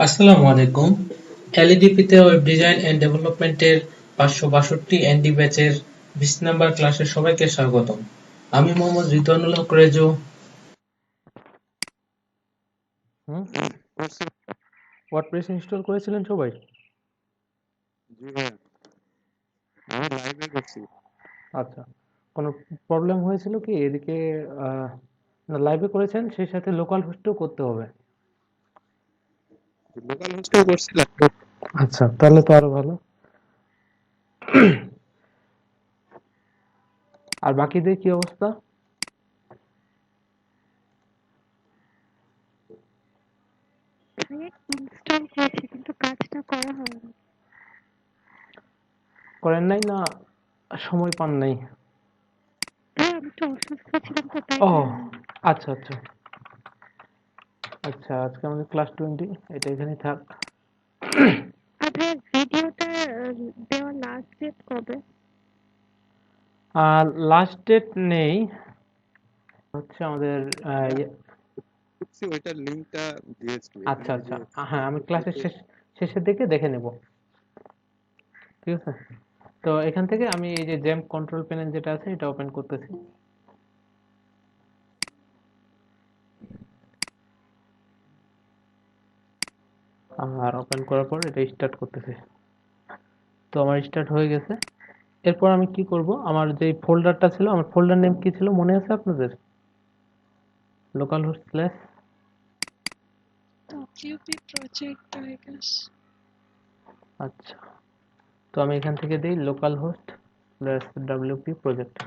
আসসালামু আলাইকুম। এলইডিপিতে web design and ডেভেলপমেন্টের 562 এনডি ব্যাচের 20 নাম্বার ক্লাসে সবাইকে স্বাগতম। আমি মোহাম্মদ রিদওয়ানুল হক রেজু। হুম ওয়ার্ডপ্রেস ইনস্টল করেছিলেন সবাই? জি ভাইয়া, আমি লাইভে করছি। আচ্ছা, কোনো প্রবলেম হয়েছিল কি এদিকে? লাইভে করেছেন, সেই সাথে লোকাল হোস্টেও করতে হবে। লোকাল হোস্টেও করছিলাম। আচ্ছা, তাহলে তো আরো ভালো। আর বাকিদের কি অবস্থা? ভাইয়া ইনস্টল করেছি কিন্তু কাজটা করা হয়নি। করেন নাই না সময় পান নাই? ভাই আমি একটু অসুস্থ ছিলাম তো তাই ও, করা হয়নি। আচ্ছা আচ্ছা আচ্ছা, আজকে আমাদের ক্লাস 20, এটা এখানেই থাক। আর ভাইয়া ভিডিওটা দেওয়ার লাস্ট ডেট কবে? আর লাস্ট ডেট নেই, হচ্ছে আমাদের করছি ওইটার লিঙ্কটা দিয়েছি আচ্ছা এখানে, এই আচ্ছা, যে হ্যাঁ, আমি ক্লাসের গ্রুপে। শেষের দিকে দেখে নেব, ঠিক আছে? তো এখান থেকে আমি এই যে জেম কন্ট্রোল প্যানেল যেটা আছে এটা ওপেন করতেছি। আর ওপেন করার পর এটা স্টার্ট করতেছে। তো আমার স্টার্ট হয়ে গেছে। এরপর আমি কি করব, আমার যে ফোল্ডারটা ছিল, আমার ফোল্ডার নেম কি ছিল মনে আছে আপনাদের? Local host slash, WP project, I guess. আচ্ছা, তো আমি এখান থেকে দিই local host slash WP project.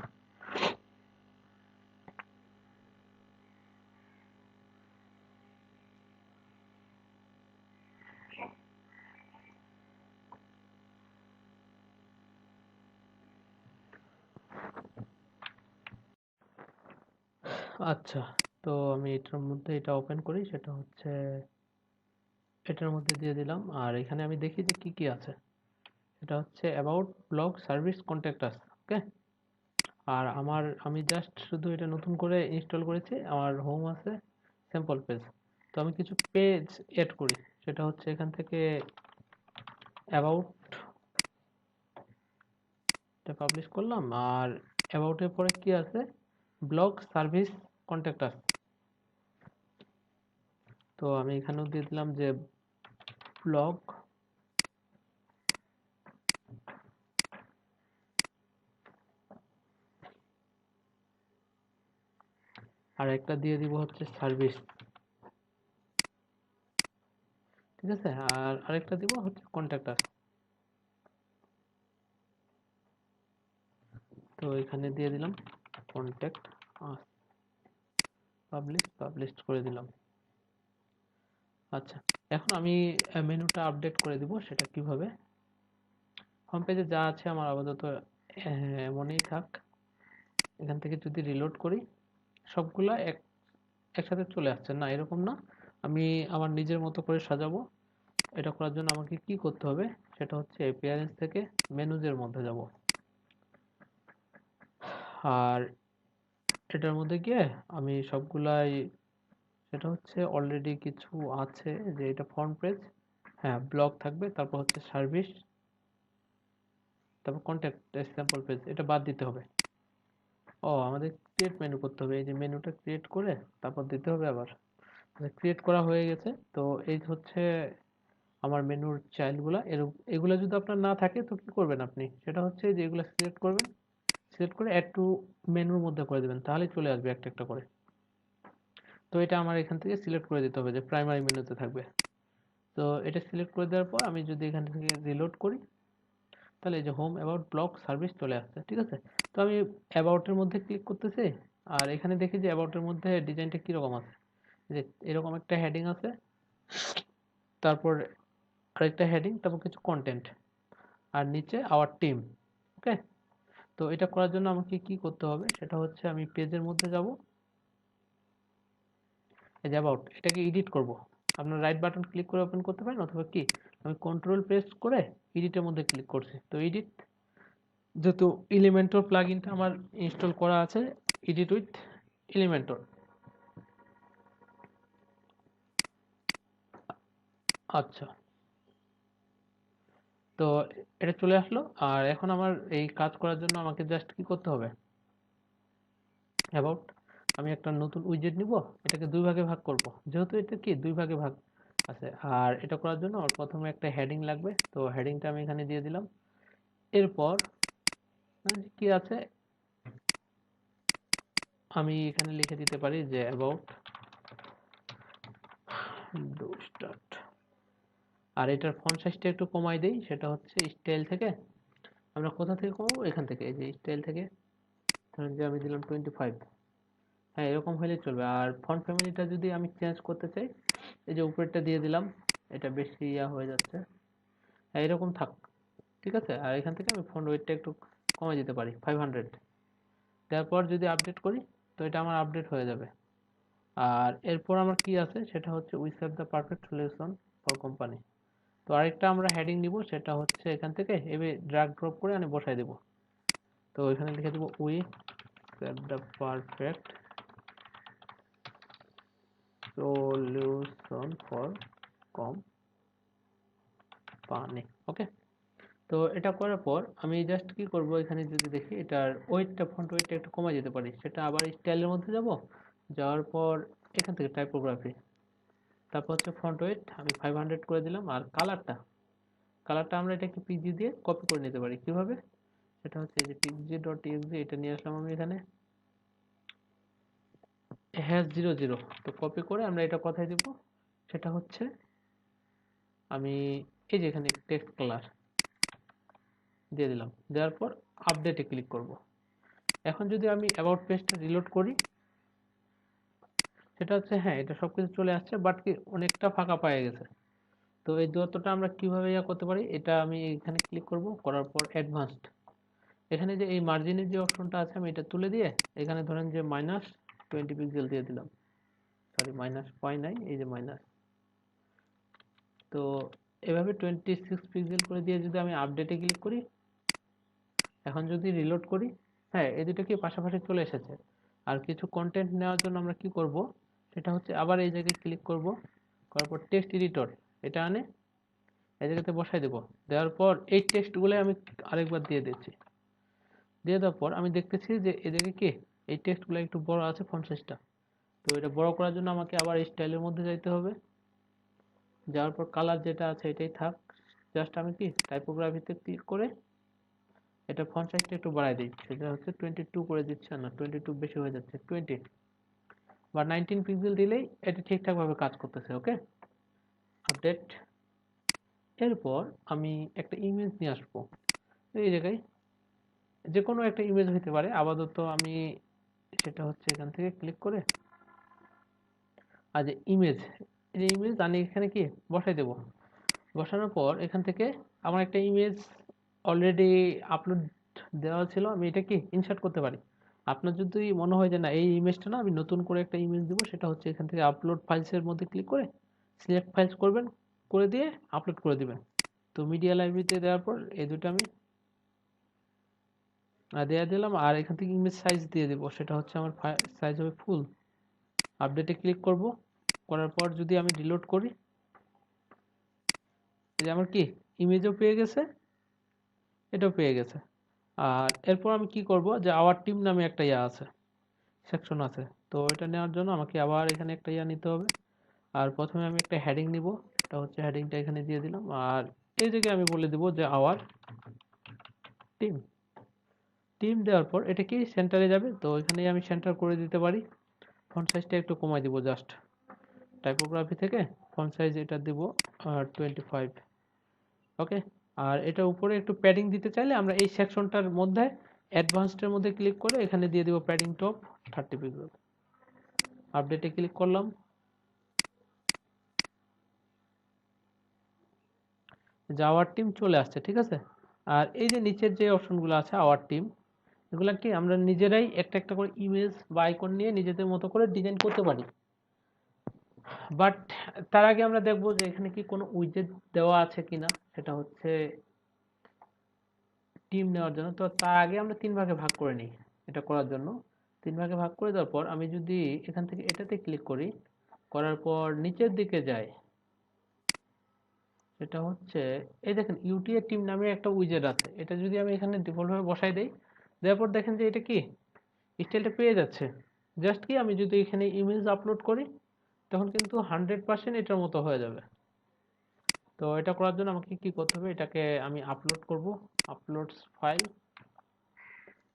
আচ্ছা, তো আমি এটার মধ্যে এটা ওপেন করি, সেটা হচ্ছে এটার মধ্যে দিয়ে দিলাম। আর এখানে আমি দেখি যে কি কি আছে। এটা হচ্ছে about, blog, service, contact us, okay. আর আমি জাস্ট শুধু এটা নতুন করে ইনস্টল করেছি। আমার হোম আছে, স্যাম্পল পেজ। তো আমি কিছু পেজ এড করি, সেটা হচ্ছে এখান থেকে অ্যাবাউট এটা পাবলিশ করলাম। আর অ্যাবাউটের পরে কি আছে, ব্লগ, সার্ভিস, কন্ট্যাক্ট আস। তো আমি এখানেও দিয়ে দিলাম যে ব্লগ, আর একটা দিয়ে দিব হচ্ছে সার্ভিস, ঠিক আছে। আর আরেকটা দিব হচ্ছে কন্ট্যাক্ট আস। তো এখানে দিয়ে দিলাম কন্ট্যাক্ট আস, পাবলিশ করে দিলাম। আচ্ছা, এখন আমি মেনুটা আপডেট করে দিব। সেটা কিভাবে, হোম পেজে যা আছে আমার আপাতত এমনই থাক। এখান থেকে যদি রিলোড করি, সবগুলা একসাথে চলে আসছে না, এরকম না। আমি আমার নিজের মতো করে সাজাবো। এটা করার জন্য আমাকে কি করতে হবে, সেটা হচ্ছে অ্যাপিয়ারেন্স থেকে মেনুজের মধ্যে যাব। আর এটার মধ্যে গিয়ে আমি সবগুলাই, সেটা হচ্ছে অলরেডি কিছু আছে, যে এটা ফ্রন্ট পেজ, হ্যাঁ, ব্লগ থাকবে, তারপর হচ্ছে সার্ভিস, তারপর কন্ট্যাক্ট স্যাম্পল পেজ, এটা বাদ দিতে হবে। ও, আমাদের ক্রিয়েট মেনু করতে হবে। এই যে মেনুটা ক্রিয়েট করে তারপর দিতে হবে আবার। ক্রিয়েট করা হয়ে গেছে। তো এই হচ্ছে আমার মেনুর চাইল্ডগুলা। এগুলা যদি আপনার না থাকে তো কি করবেন আপনি, সেটা হচ্ছে যে এগুলা সিলেক্ট করবেন, সিলেক্ট করে অ্যাড টু মেনুর মধ্যে করে দেবেন, তাহলেই চলে আসবে একটা একটা করে। তো এটা আমার এখান থেকে সিলেক্ট করে দিতে হবে যে প্রাইমারি মেনুতে থাকবে। তো এটা সিলেক্ট করে দেওয়ার পর আমি যদি এখান থেকে রিলোড করি, তাহলে এই যে হোম, অ্যাবাউট, ব্লগ, সার্ভিস চলে আসছে, ঠিক আছে। তো আমি অ্যাবাউটের মধ্যে ক্লিক করতেছি। আর এখানে দেখি যে অ্যাবাউটের মধ্যে ডিজাইনটা কীরকম আছে, যে এরকম একটা হেডিং আছে, তারপর আরেকটা হেডিং, তারপর কিছু কন্টেন্ট, আর নিচে আওয়ার টিম, ওকে। তো এটা করার জন্য আমাকে কি করতে হবে, সেটা হচ্ছে আমি পেজের মধ্যে যাব, এই যে অ্যাবাউট, এটাকে এডিট করব। আপনার রাইট বাটন ক্লিক করে ওপেন করতে পারেন, অথবা কি, আমি কন্ট্রোল প্রেস করে এডিটের মধ্যে ক্লিক করছি। তো এডিট, যেহেতু এলিমেন্টর প্লাগইনটা আমার ইনস্টল করা আছে, এডিট উইথ এলিমেন্টর। আচ্ছা, তো এটা চলে আসলো। আর এখন আমার এই কাজ করার জন্য আমাকে জাস্ট কি করতে হবে, অ্যাবাউট, আমি একটা নতুন উইজেট নিব, এটাকে দুই ভাগে ভাগ করব, যেহেতু এটা কি দুই ভাগে ভাগ আছে। আর এটা করার জন্য আমার প্রথমে একটা হেডিং লাগবে, তো হেডিংটা আমি এখানে দিয়ে দিলাম। এরপর কি আছে, আমি এখানে লিখে দিতে পারি যে অ্যাবাউট ডু স্টার্ট। আর এটার ফন্ট সাইজটা একটু কমাই দেই, সেটা হচ্ছে স্টাইল থেকে, আমরা কোথা থেকে কমাবো, এখান থেকে, এই যে স্টাইল থেকে ধরেন যে আমি দিলাম 25। হ্যাঁ, এরকম হলে চলবে। আর ফন্ট ফ্যামিলিটা যদি আমি চেঞ্জ করতে চাই, এই যে উপরেরটা দিয়ে দিলাম, এটা বেশি হয়ে যাচ্ছে। হ্যাঁ, এরকম থাক, ঠিক আছে। আর এখান থেকে আমি ফন্ট ওয়েটটা একটু কমাই দিতে পারি 500। তারপর যদি আপডেট করি, তো এটা আমার আপডেট হয়ে যাবে। আর এরপর আমার কি আছে, সেটা হচ্ছে we save the perfect solution for company. তো আরেকটা আমরা হেডিং নিব, সেটা হচ্ছে এখান থেকে এভাবে ড্র্যাগ ড্রপ করে আমি বসাই দেব। তো এখানে লিখে দেব we save the perfect solution for company. Okay, তো এটা করার পর আমি জাস্ট কি করব, এখানে যদি দেখি এটার ওয়েটটা, ফন্ট ওয়েটটা একটু কমাই দিতে পারি, সেটা আবার স্টাইলের মধ্যে যাব, যাওয়ার পর এখান থেকে টাইপোগ্রাফি, তারপর হচ্ছে ফন্ট ওয়েট আমি 500 করে দিলাম। আর কালারটা আমরা এটাকে পিজি দিয়ে কপি করে নিতে পারি। কিভাবে, সেটা হচ্ছে এই যে png.exe, এটা নিয়ে আসলাম আমি এখানে, #00। তো কপি করে আমরা এটা কোথায় দিব, সেটা হচ্ছে আমি এই যে এখানে টেক্সট কালার দিয়ে দিলাম, দেওয়ার পর আপডেটে ক্লিক করব। এখন যদি আমি অ্যাবাউট পেজটা রিলোড করি, সেটা হচ্ছে হ্যাঁ, এটা সবকিছু চলে আসছে, বাট কি অনেকটা ফাঁকা পায়ে গেছে। তো এই দূরত্বটা আমরা কিভাবে করতে পারি, এটা আমি এখানে ক্লিক করব, করার পর অ্যাডভান্সড, এখানে যে এই মার্জিনের যে অপশনটা আছে, আমি এটা তুলে দিয়ে এখানে ধরেন যে -20 পিক্সেল দিয়ে দিলাম, সরি মাইনাস পয়েন্ট নাই, এই যে মাইনাস। তো এভাবে 26 পিক্সেল করে দিয়ে যদি আমি আপডেটে ক্লিক করি, এখন যদি রিলোড করি, হ্যাঁ, এই দুটো কি পাশাপাশি চলে এসেছে। আর কিছু কন্টেন্ট নেওয়ার জন্য আমরা কি করব, সেটা হচ্ছে আবার এই জায়গায় ক্লিক করব, করার পর টেক্সট এডিটর, এটা আনে এই জায়গাতে বসাই দেব। দেওয়ার পর এই টেক্সটগুলো আমি আরেকবার দিয়ে দিচ্ছি। দিয়ে দেওয়ার পর আমি দেখতেছি যে এই জায়গায় কি এই টেক্সটগুলো একটু বড় আছে ফন্ট সাইজটা। তো এটা বড় করার জন্য আমাকে আবার এই স্টাইলের মধ্যে যাইতে হবে, যাওয়ার পর কালার যেটা আছে এটাই থাক। জাস্ট আমি কি টাইপোগ্রাফিতে ক্লিক করে এটা ফন্ট সাইজটা একটু বাড়াই দিই, সেটা হচ্ছে 22 করে দিচ্ছে, না 22 বেশি হয়ে যাচ্ছে, 20 বা 19 পিক্সেল দিলেই এটা ঠিকঠাক ভাবে কাজ করতেছে। ওকে, আপডেট। এরপর আমি একটা ইমেজ নিয়ে আসবো, এই জায়গায় যে কোনো একটা ইমেজ হইতে পারে, আপাতত আমি সেটা হচ্ছে এখান থেকে ক্লিক করে, আর যে ইমেজ, এই ইমেজ আমি এখানে কি বসাই দেব। বসানোর পর এখান থেকে আমার একটা ইমেজ অলরেডি আপলোড দেওয়া ছিল, আমি এটা কি ইনসার্ট করতে পারি। আপনার যদি মনে হয় যে না এই ইমেজটা না, আমি নতুন করে একটা ইমেজ দেবো, সেটা হচ্ছে এখান থেকে আপলোড ফাইলসের মধ্যে ক্লিক করে সিলেক্ট ফাইলস করবেন, করে দিয়ে আপলোড করে দিবেন। তো মিডিয়া লাইব্রেরিতে দেওয়ার পর এই দুটো আমি দেওয়া দিলাম। আর এখান থেকে ইমেজ সাইজ দিয়ে দেবো, সেটা হচ্ছে আমার সাইজ হবে ফুল। আপডেটে ক্লিক করব, করার পর যদি আমি রিলোড করি, এই যে আমার কি ইমেজও পেয়ে গেছে, এটাও পেয়ে গেছে। আর এরপর আমি কি করব, যে আওয়ার টিম নামে একটা আছে, সেকশন আছে। তো এটা নেওয়ার জন্য আমাকে আবার এখানে একটা নিতে হবে। আর প্রথমে আমি একটা হেডিং নিব, এটা হচ্ছে হেডিংটা এখানে দিয়ে দিলাম। আর এই জায়গায় আমি বলে দিব যে আওয়ার টিম। টিম দেওয়ার পর এটা কি সেন্টারে যাবে, তো এখানে আমি সেন্টার করে দিতে পারি। ফন্ট সাইজটা একটু কমাই দিব, জাস্ট টাইপোগ্রাফি থেকে ফন্ট সাইজ এটা দিব 25। ওকে, আর এটা উপরে একটু প্যাডিং দিতে চাইলে আমরা এই সেকশনটার মধ্যে অ্যাডভান্সডের মধ্যে ক্লিক করে এখানে দিয়ে দিব প্যাডিং টপ 30 পিক্সেল। আপডেটে ক্লিক করলাম, আওয়ার টিম চলে আসছে, ঠিক আছে। আর এই যে নিচের যে অপশনগুলো আছে আওয়ার টিম, এগুলা কি আমরা নিজেরাই একটা একটা করে ইমেজ বা আইকন নিয়ে নিজেদের মতো করে ডিজাইন করতে পারি। বাট তার আগে আমরা দেখবো যে এখানে কি কোনো উইজেট দেওয়া আছে কিনা, সেটা হচ্ছে টিম নেওয়ার জন্য। তো তার আগে আমরা 3 ভাগে ভাগ করে নিই। এটা করার জন্য 3 ভাগে ভাগ করে দেওয়ার পর আমি যদি এখান থেকে এটাতে ক্লিক করি, করার পর নিচের দিকে যাই, এটা হচ্ছে এই দেখেন ইউটিএ টিম নামে একটা উইজেট আছে, এটা যদি আমি এখানে ডিফল্ট ভাবে বসাই দেই, দেওয়ার পর দেখেন যে এটা কি স্টাইলটা পেয়ে যাচ্ছে। জাস্ট কি আমি যদি এখানে ইমেজ আপলোড করি তখন কিন্তু 100% এটার মতো হয়ে যাবে। তো এটা করার জন্য আমাকে কি করতে হবে, এটাকে আমি আপলোড করব, আপলোডস ফাইল,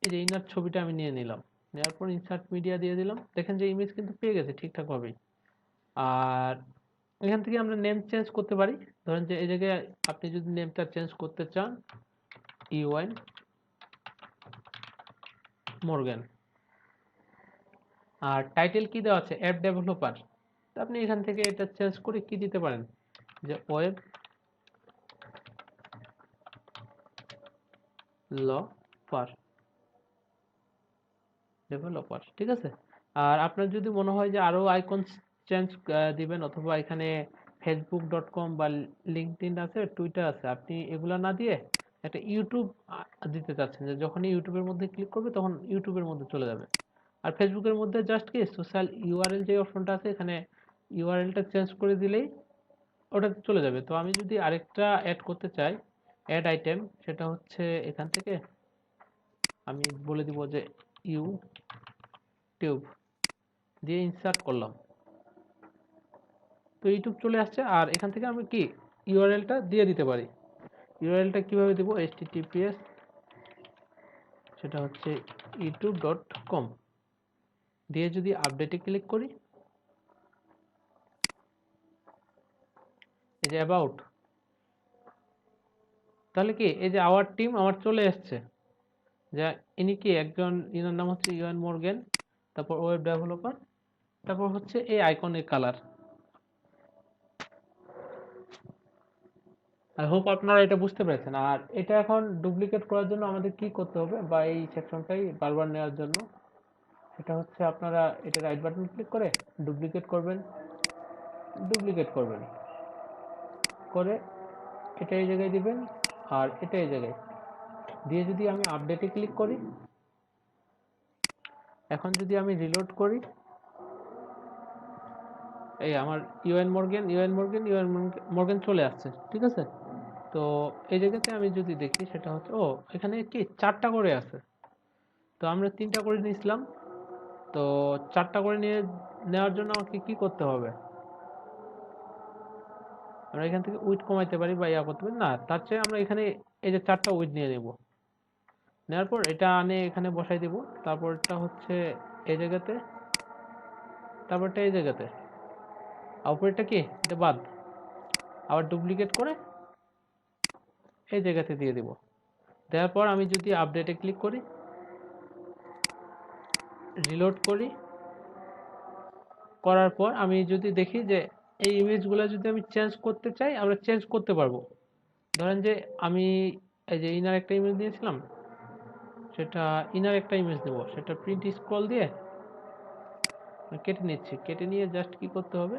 এই যে ইনার ছবিটা আমি নিয়ে নিলাম, নেওয়ার পর ইনসার্ট মিডিয়া দিয়ে দিলাম, দেখেন যে ইমেজ কিন্তু পেয়ে গেছে ঠিকঠাক ভাবেই। আর এখান থেকে আমরা নেম চেঞ্জ করতে পারি, ধরেন যে এই জায়গায় আপনি যদি নেমটা চেঞ্জ করতে চান ইউএন মর্গান, আর টাইটেল কি দেওয়া আছে অ্যাপ ডেভেলপার, তো আপনি এখান থেকে এটা চেঞ্জ করে কি দিতে পারেন যে ওয়েব ডেভেলপার, ঠিক আছে। আর আপনার যদি মনে হয় যে আরো আইকন চেঞ্জ দিবেন, অথবা এখানে facebook.com বা লিঙ্কডইন আছে, টুইটার আছে, আপনি এগুলা না দিয়ে একটা ইউটিউব দিতে চাচ্ছেন, যে যখনই ইউটিউবের মধ্যে ক্লিক করবে তখন ইউটিউবের মধ্যে চলে যাবে। আর ফেসবুকের মধ্যে জাস্ট কি সোশ্যাল ইউআরএল যে অপশনটা আছে, এখানে ইউআরএলটা চেঞ্জ করে দিলেই ওটা চলে যাবে। তো আমি যদি আরেকটা অ্যাড করতে চাই, অ্যাড আইটেম, সেটা হচ্ছে এখান থেকে আমি বলে দিব যে ইউটিউব দিয়ে ইনসার্ট করলাম, তো ইউটিউব চলে আসছে। আর এখান থেকে আমি কি ইউআরএলটা দিয়ে দিতে পারি। ইউআরএলটা কিভাবে দেব, https, সেটা হচ্ছে youtube.com দিয়ে যদি আপডেটে ক্লিক করি, এই যে অ্যাবাউট, তাহলে কি এই যে আওয়ার টিম আমার চলে আসছে, যা ইনি কি একজন, ইনার নাম হচ্ছে ইউএন মর্গেন, তারপর ওয়েব ডেভেলপার, তারপর হচ্ছে এই আইকনের কালার। আই হোপ আপনারা এটা বুঝতে পেরেছেন। আর এটা এখন ডুপ্লিকেট করার জন্য আমাদের কি করতে হবে, বা এই সেকশনটাই বারবার নেওয়ার জন্য, সেটা হচ্ছে আপনারা এটা রাইট বাটন ক্লিক করে ডুপ্লিকেট করবেন, ডুপ্লিকেট করবেন করে এটা এই জায়গায় দিবেন, আর এটা এই জায়গায় দিয়ে যদি আমি আপডেটে ক্লিক করি, এখন যদি আমি রিলোড করি, এই আমার ইউএন মর্গেন চলে আসছে, ঠিক আছে। তো এই জায়গাতে আমি যদি দেখি, সেটা হচ্ছে ও এখানে কি 4টা করে আছে, তো আমরা 3টা করে নিয়েছিলাম। তো 4টা করে নেওয়ার জন্য আমাকে কি করতে হবে, আমরা এখান থেকে উইড কমাইতে পারি বা ইয়া করতে পারি, না তার চেয়ে আমরা এখানে এই যে 4টা উইড নিয়ে নেব, নেওয়ার পর এটা আনে এখানে বসাই দিব, তারপরটা হচ্ছে এই জায়গাতে, তারপরটা এই জায়গাতে, আর উপরেরটা কি এটা বাদ, আবার ডুপ্লিকেট করে এই জায়গাতে দিয়ে দিব। দেওয়ার পর আমি যদি আপডেটে ক্লিক করি, রিলোড করি, করার পর আমি যদি দেখি যে এই ইমেজগুলো যদি আমি চেঞ্জ করতে চাই, আমরা চেঞ্জ করতে পারবো। ধরেন যে আমি এই যে ইনার একটা ইমেজ দিয়েছিলাম, সেটা ইনার একটা ইমেজ দেবো, সেটা প্রিন্ট স্ক্রল দিয়ে কেটে নিচ্ছি, কেটে নিয়ে জাস্ট কি করতে হবে,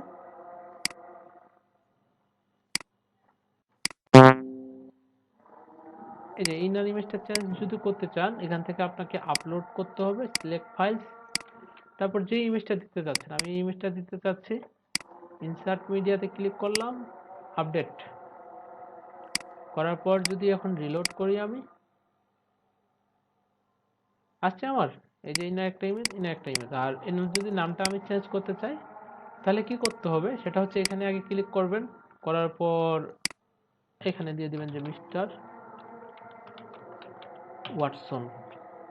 এই যে ইনার ইমেজটা চেঞ্জ যদি করতে চান, এখান থেকে আপনাকে আপলোড করতে হবে, সিলেক্ট ফাইলস, তারপর যে ইমেজটা দিতে চাচ্ছেন, আমি এই ইমেজটা দিতে চাচ্ছি, ইনসার্ট মিডিয়াতে ক্লিক করলাম, আপডেট করার পর যদি এখন রিলোড করি, আমি আসছে আমার এই যে ইনার একটা ইমেজ, ইনার একটা ইমেজ। আর এনার যদি নামটা আমি চেঞ্জ করতে চাই, তাহলে কি করতে হবে, সেটা হচ্ছে এখানে আগে ক্লিক করবেন, করার পর এখানে দিয়ে দিবেন যে মিস্টার ওয়াটসন,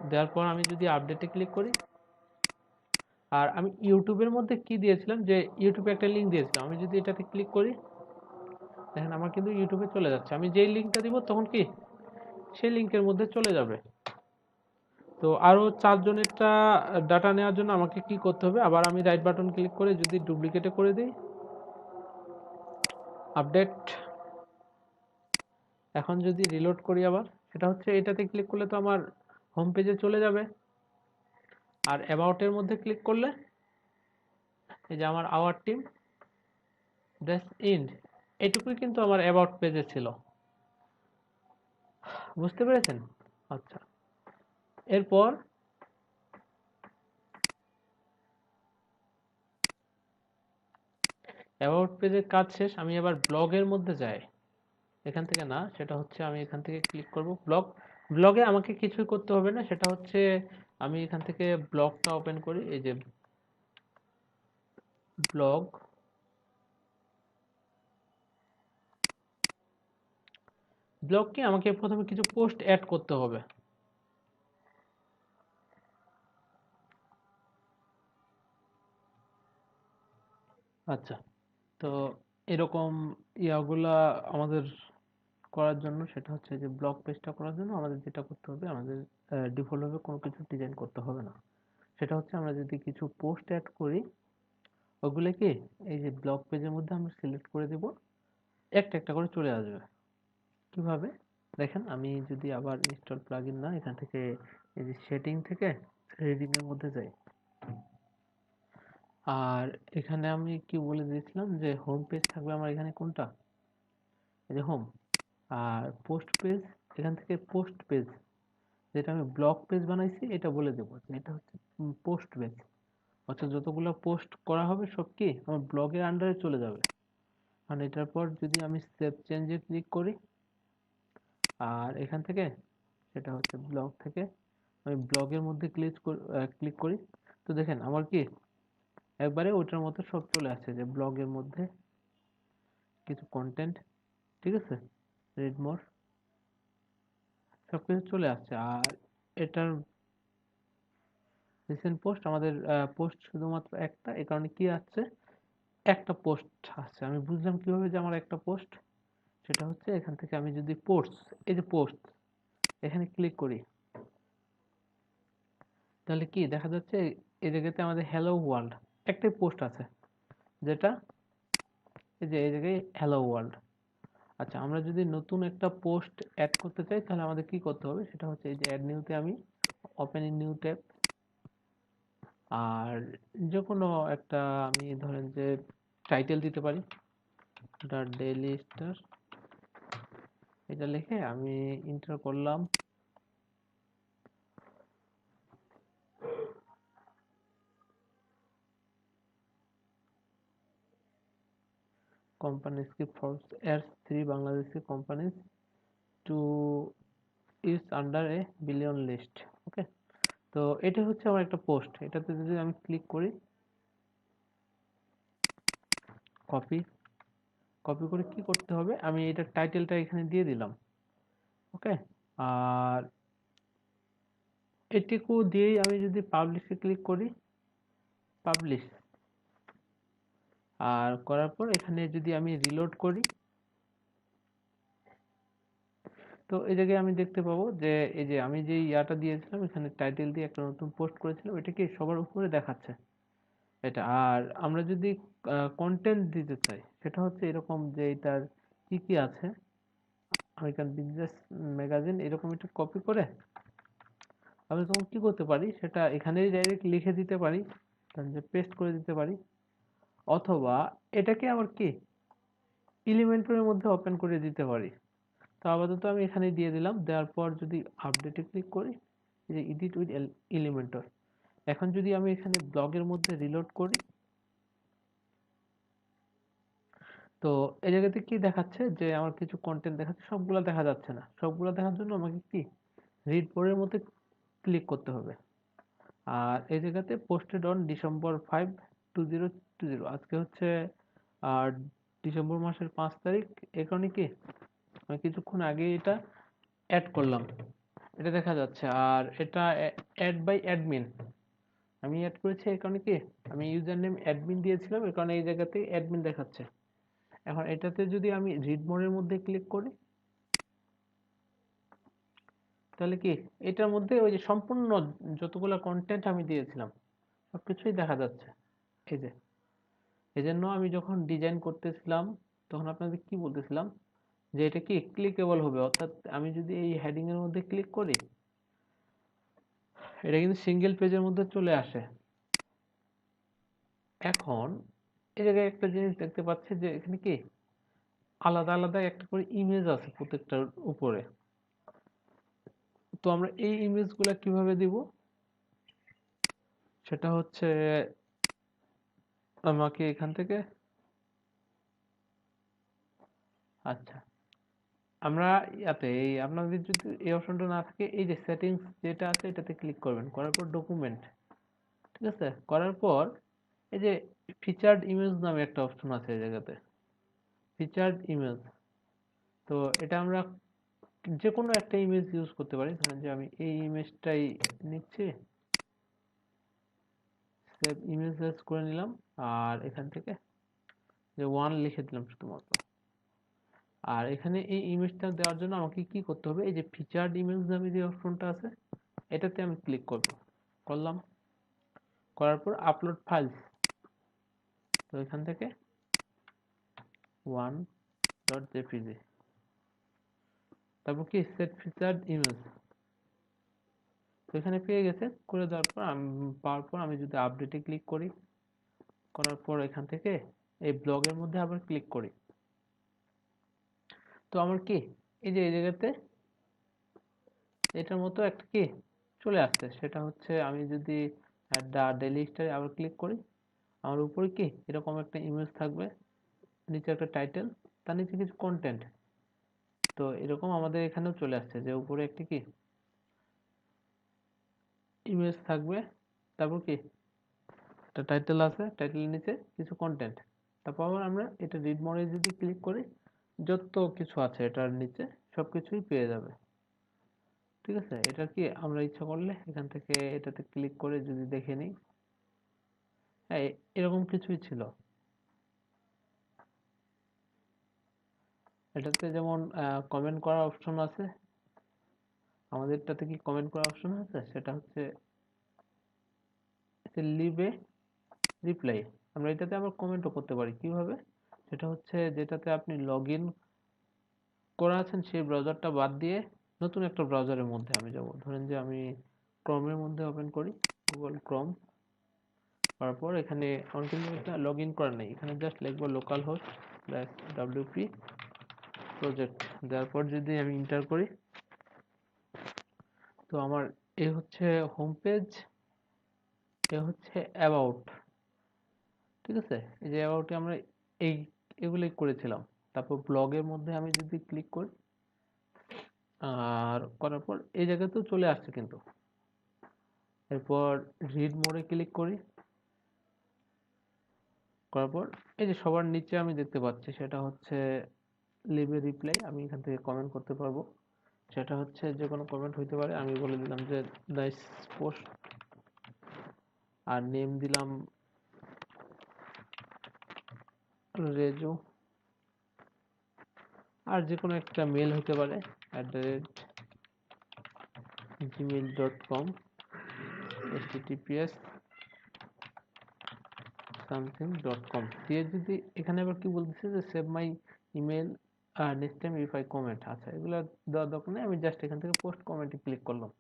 দেওয়ার পর আমি যদি আপডেটে ক্লিক করি, আর আমি ইউটিউবের মধ্যে কি দিয়েছিলাম, যে ইউটিউবে একটা লিঙ্ক দিয়েছিলাম, আমি যদি এটাতে ক্লিক করি, দেখেন আমার কিন্তু ইউটিউবে চলে যাচ্ছে, আমি যেই লিঙ্কটা দিব তখন কি সেই লিঙ্কের মধ্যে চলে যাবে। তো আরো 4 জনেরটা ডাটা নেওয়ার জন্য আমাকে কি করতে হবে, আবার আমি রাইট বাটন ক্লিক করে যদি ডুপ্লিকেটে করে দিই, আপডেট, এখন যদি রিলোড করি আবার, সেটা হচ্ছে এটাতে ক্লিক করলে তো আমার হোম পেজে চলে যাবে। আর অ্যাবাউটের মধ্যে ক্লিক করলে এই যে আমার আওয়ার টিম দ্যাটস ইন্ড, এটুকুই কিন্তু আমার অ্যাবাউট পেজে ছিল, বুঝতে পেরেছেন? আচ্ছা, এরপর অ্যাবাউট পেজের কাজ শেষ, আমি আবার ব্লগের মধ্যে যাই, এখান থেকে না, সেটা হচ্ছে আমি এখান থেকে ক্লিক করব ব্লগ। ব্লগে আমাকে কিছুই করতে হবে না, সেটা হচ্ছে আমি এখান থেকে ব্লগটা ওপেন করি। এই যে ব্লগ, ব্লগকে আমাকে প্রথমে কিছু পোস্ট অ্যাড করতে হবে। আচ্ছা, তো এরকম ইয়াগুলা আমাদের করার জন্য, সেটা হচ্ছে যে ব্লগ পেজটা করার জন্য আমাদের যেটা করতে হবে, আমাদের ডিফল্ট ভাবে কোনো কিছু ডিজাইন করতে হবে না। সেটা হচ্ছে আমরা যদি কিছু পোস্ট অ্যাড করি, ওগুলো কি এই যে ব্লগ পেজের মধ্যে আমরা সিলেক্ট করে দেব, একটা একটা করে চলে আসবে। কিভাবে দেখেন, আমি যদি আবার ইনস্টল প্লাগইন না, এখান থেকে এই যে সেটিং থেকে থ্রেডিং এর মধ্যে যাই, আর এখানে আমি কি বলে দিয়েছিলাম যে হোম পেজ থাকবে আমার এখানে কোনটা, এই যে হোম। আর পোস্ট পেজ, এখান থেকে পোস্ট পেজ, যেটা আমি ব্লগ পেজ বানাইছি এটা বলে দেবো যে এটা হচ্ছে পোস্ট পেজ। অর্থাৎ যতগুলো পোস্ট করা হবে সব কি আমার ব্লগের আন্ডারে চলে যাবে। কারণ এটার পর যদি আমি সেভ চেঞ্জে ক্লিক করি, আর এখান থেকে সেটা হচ্ছে ব্লগ থেকে আমি ব্লগের মধ্যে ক্লিক করি, তো দেখেন আমার কি একবারে ওইটার মধ্যে সব চলে আসছে, যে ব্লগের মধ্যে কিছু কন্টেন্ট, ঠিক আছে, রিড মোর, সবকিছু চলে আসছে। আর এটার রিসেন্ট পোস্ট, আমাদের পোস্ট শুধুমাত্র একটা, এই কারণে কি আসছে, একটা পোস্ট আসছে। আমি বুঝলাম কিভাবে যে আমার একটা পোস্ট, সেটা হচ্ছে এখান থেকে আমি যদি পোস্ট, এই যে পোস্ট, এখানে ক্লিক করি, তাহলে কি দেখা যাচ্ছে এই জায়গাতে আমাদের হ্যালো ওয়ার্ল্ড একটাই পোস্ট আছে, যেটা এই যে এই জায়গায় হ্যালো ওয়ার্ল্ড। আচ্ছা, আমরা যদি নতুন একটা পোস্ট অ্যাড করতে চাই, তাহলে আমাদের কি করতে হবে, সেটা হচ্ছে এই যে অ্যাড নিউতে আমি ওপেন ইন নিউ ট্যাব, আর যে কোনো একটা আমি ধরেন যে টাইটেল দিতে পারি, দ্য ডেইলি স্টার, এটা লিখে আমি ইন্টার করলাম। companies की first adds 3 Bangladeshi companies to is under a billion list. ওকে, তো এটা হচ্ছে আমার একটা পোস্ট। এটাতে যদি আমি ক্লিক করি, কপি, কপি করে কি করতে হবে, আমি এটা টাইটেলটা এখানে দিয়ে দিলাম। ওকে, আর এটুকু দিয়েই আমি যদি পাবলিশে ক্লিক করি, পাবলিশ, আর করার পর এখানে যদি আমি রিলোড করি, তো এই জায়গায় আমি দেখতে পাবো যে এই যে আমি যে ইয়াটা দিয়েছিলাম, এখানে টাইটেল দিয়ে একটা নতুন পোস্ট করেছিলাম, এটা কি সবার উপরে দেখাচ্ছে এটা। আর আমরা যদি কন্টেন্ট দিতে চাই, সেটা হচ্ছে এরকম যে এটার কি কি আছে, আমেরিকান বিজনেস ম্যাগাজিন, এরকম একটা কপি করে আমি তখন কি করতে পারি, সেটা এখানেই ডাইরেক্ট লিখে দিতে পারি, যে পেস্ট করে দিতে পারি, অথবা এটাকে আবার কি এলিমেন্টরের মধ্যে ওপেন করে দিতে পারি। তো আপাতত আমি এখানে দিয়ে দিলাম, দেওয়ার পর যদি আপডেটে ক্লিক করি, এই যে এডিট উইথ এলিমেন্টর, এখন যদি আমি এখানে ব্লগের মধ্যে রিলোড করি, তো এই জায়গাতে কি দেখাচ্ছে যে আমার কিছু কন্টেন্ট দেখাচ্ছে, সবগুলো দেখা যাচ্ছে না। সবগুলো দেখার জন্য আমাকে কি রিড মোরের মধ্যে ক্লিক করতে হবে। আর এই জায়গাতে পোস্টেড অন ডিসেম্বর 5 2020, আজকে হচ্ছে আর ডিসেম্বর মাসের 5 তারিখ, এই কারণে কি আমি কিছুক্ষণ আগে এটা অ্যাড করলাম, এটা দেখা যাচ্ছে। আর এটা অ্যাড বাই অ্যাডমিন, আমি অ্যাড করেছি এই কারণে কি আমি ইউজার নেম অ্যাডমিন দিয়েছিলাম, এই কারণে এই জায়গাতে অ্যাডমিন দেখাচ্ছে। এখন এটাতে যদি আমি রিড মোরের মধ্যে ক্লিক করি, তাহলে কি এটার মধ্যে ওই যে সম্পূর্ণ যতগুলো কন্টেন্ট আমি দিয়েছিলাম সবকিছুই দেখা যাচ্ছে। এই যে এজন্য আমি যখন ডিজাইন করতেছিলাম, তখন আপনাদের কি বলতেছিলাম, যে এটা কি ক্লিকেবল হবে, অর্থাৎ আমি যদি এই হেডিং এর মধ্যে ক্লিক করি, এটা কিন্তু সিঙ্গেল পেজের মধ্যে চলে আসে। এখন এই জায়গায় একটা জিনিস দেখতে পাচ্ছি যে এখানে কি আলাদা আলাদা একটা করে ইমেজ আছে প্রত্যেকটার উপরে। তো আমরা এই ইমেজগুলো কিভাবে দিব, সেটা হচ্ছে আমাকে এখান থেকে, আচ্ছা আমরা ইয়াতে এই আপনাদের যদি এই অপশনটা না থাকে, এই যে সেটিংস যেটা আছে এটাতে ক্লিক করবেন, করার পর ডকুমেন্ট, ঠিক আছে, করার পর এই যে ফিচার্ড ইমেজ নামে একটা অপশন আছে এই জায়গাতে, ফিচার্ড ইমেজ। তো এটা আমরা যে কোনো একটা ইমেজ ইউজ করতে পারি। ধরেন যে আমি এই ইমেজটাই নিচ্ছি, সেভ ইমেজেস করে নিলাম, আর এখান থেকে যে 1 লিখে দিলাম শুধুমাত্র। আর এখানে এই ইমেজটা দেওয়ার জন্য আমাকে কি করতে হবে, এই যে ফিচার্ড ইমেজ নামে যে অপশনটা আছে এটাতে আমি ক্লিক করলাম, করার পর আপলোড ফাইলস। তো এখান থেকে 1.jpg, তারপর কি সেট ফিচার্ড ইমেজ। তো এখানে পেয়ে গেছে, করে দেওয়ার পর পাওয়ার পর আমি যদি আপডেটে ক্লিক করি, করার পর এখান থেকে এই ব্লগের মধ্যে আবার ক্লিক করি, তো আমার কি এই যে এই জায়গাতে এটার মতো একটা কি চলে আসছে। সেটা হচ্ছে আমি যদি ডেইলি স্টারে আবার ক্লিক করি, আমার উপরে কি এরকম একটা ইমেজ থাকবে, নিচে একটা টাইটেল, তার নিচে কিছু কন্টেন্ট। তো এরকম আমাদের এখানেও চলে আসছে যে উপরে একটি কি ইমেজ থাকবে, তারপর কি একটা টাইটেল আছে, টাইটেলের নিচে কিছু কন্টেন্ট। তারপর আবার আমরা এটা রিড মোডে যদি ক্লিক করি, যত কিছু আছে এটার নিচে সবকিছুই পেয়ে যাবে, ঠিক আছে। এটা কি আমরা ইচ্ছা করলে এখান থেকে এটাতে ক্লিক করে যদি দেখে নিই, হ্যাঁ এরকম কিছুই ছিল। এটাতে যেমন কমেন্ট করার অপশন আছে, আমাদেরটাতে কি কমেন্ট করার অপশন আছে, সেটা হচ্ছে লিভ এ রিপ্লাই। আমরা এটাতে আবার কমেন্টও করতে পারি, কিভাবে, সেটা হচ্ছে যেটাতে আপনি লগ ইন করা আছেন সেই ব্রাউজারটা বাদ দিয়ে নতুন একটা ব্রাউজারের মধ্যে আমি যাব। ধরেন যে আমি ক্রোমের মধ্যে ওপেন করি, গুগল ক্রোম, তারপর এখানে আমার কিন্তু একটা লগ ইন করা নেই, এখানে জাস্ট লিখবো লোকাল হোস্ট wp প্রজেক্ট, দেওয়ার পর যদি আমি এন্টার করি, তো আমার এ হচ্ছে হোম পেজ, এ হচ্ছে অ্যাবাউট, ঠিক আছে। এই যে অ্যাবাউটে আমরা এই এগুলোই করেছিলাম। তারপর ব্লগের মধ্যে আমি যদি ক্লিক করি, আর করার পর এই জায়গাতেও চলে আসছে কিন্তু। এরপর রিড মোডে ক্লিক করি, করার পর এই যে সবার নিচে আমি দেখতে পাচ্ছি সেটা হচ্ছে লিভ এ রিপ্লাই। আমি এখান থেকে কমেন্ট করতে পারবো, সেটা হচ্ছে যে কোনো কমেন্ট হইতে পারে। আমি বলে দিলাম যে নাইস পোস্ট, আর নেম দিলাম রেজু, আর যে কোনো একটা মেল হতে পারে @gmail.com, https something.com দিয়ে যদি এখানে আবার কি বলতেছে যে save my email next time if I comment. আচ্ছা এগুলো দেওয়ার দরকার নেই, আমি জাস্ট এখান থেকে পোস্ট কমেন্টে ক্লিক করলাম,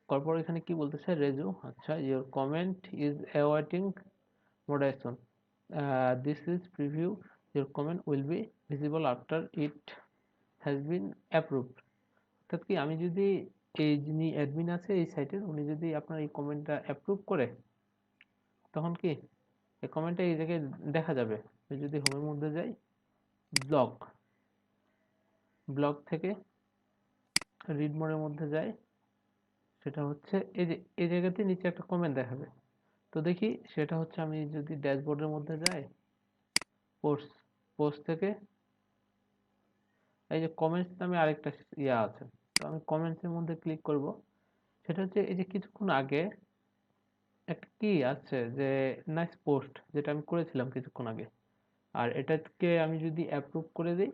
তারপর এখানে কি বলতেছে রেজু, আচ্ছা your comment is awaiting moderation, this is preview, your comment will be visible after it has been approved। অর্থাৎ কি আমি যদি এই যিনি অ্যাডমিন আছে এই সাইটের, উনি যদি আপনার এই কমেন্টটা অ্যাপ্রুভ করে, তখন কি এই কমেন্টটা এই জায়গায় দেখা যাবে। যদি হোমের মধ্যে যাই, ব্লগ, ব্লগ থেকে রিড মোডের মধ্যে যাই, সেটা হচ্ছে এই যে এই জায়গাতে নিচে একটা কমেন্ট দেখাবে। তো দেখি সেটা হচ্ছে আমি যদি ড্যাশবোর্ডের মধ্যে যাই, পোস্ট, পোস্ট থেকে এই যে কমেন্টস নামে আরেকটা ইয়া আছে, তো আমি কমেন্টস এর মধ্যে ক্লিক করব। সেটা হচ্ছে এই যে কিছুক্ষণ আগে একটা কি আছে যে নাইস পোস্ট, যেটা আমি করেছিলাম কিছুক্ষণ আগে, আর এটাকে আমি যদি অ্যাপ্রুভ করে দিই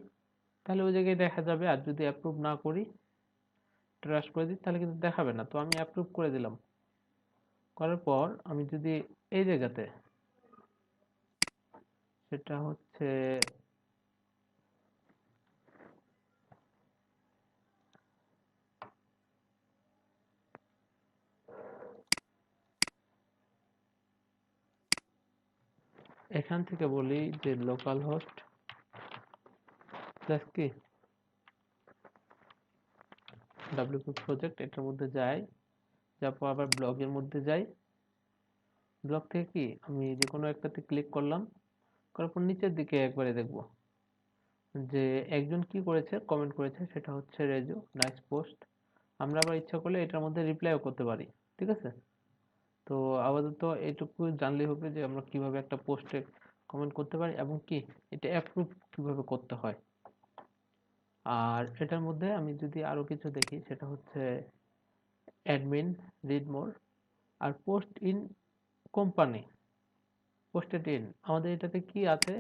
তাহলে ওই জায়গায় দেখা যাবে, আর যদি অ্যাপ্রুভ না করি, ট্রাস্ট করে দিই, তাহলে কিন্তু দেখাবে না। তো আমি অ্যাপ্রুভ করে দিলাম, করার পর আমি যদি এই জায়গাতে, সেটা হচ্ছে এখান থেকে বলি যে লোকাল হোস্ট প্লাস কি wp প্রজেক্ট, এটার মধ্যে যাই, তারপর আবার ব্লগের মধ্যে যাই, ব্লগ থেকে কি আমি যে কোনো একটাতে ক্লিক করলাম, করার পর নিচের দিকে একবারে দেখব, যে একজন কি করেছে, কমেন্ট করেছে, সেটা হচ্ছে রেজু, নাইস পোস্ট। আমরা আবার ইচ্ছা করলে এটার মধ্যে রিপ্লাইও করতে পারি, ঠিক আছে? তো আপাতত এইটুকু জানলেই হবে যে আমরা কিভাবে একটা পোস্টে কমেন্ট করতে পারি এবং কি এটা অ্যাপ্রুভ কিভাবে করতে হয়। আর এটার মধ্যে আমি যদি আরো কিছু দেখি, সেটা হচ্ছে অ্যাডমিন, রিড মোর, আর post in company, posted in. আমাদের এটাতে কি আছে,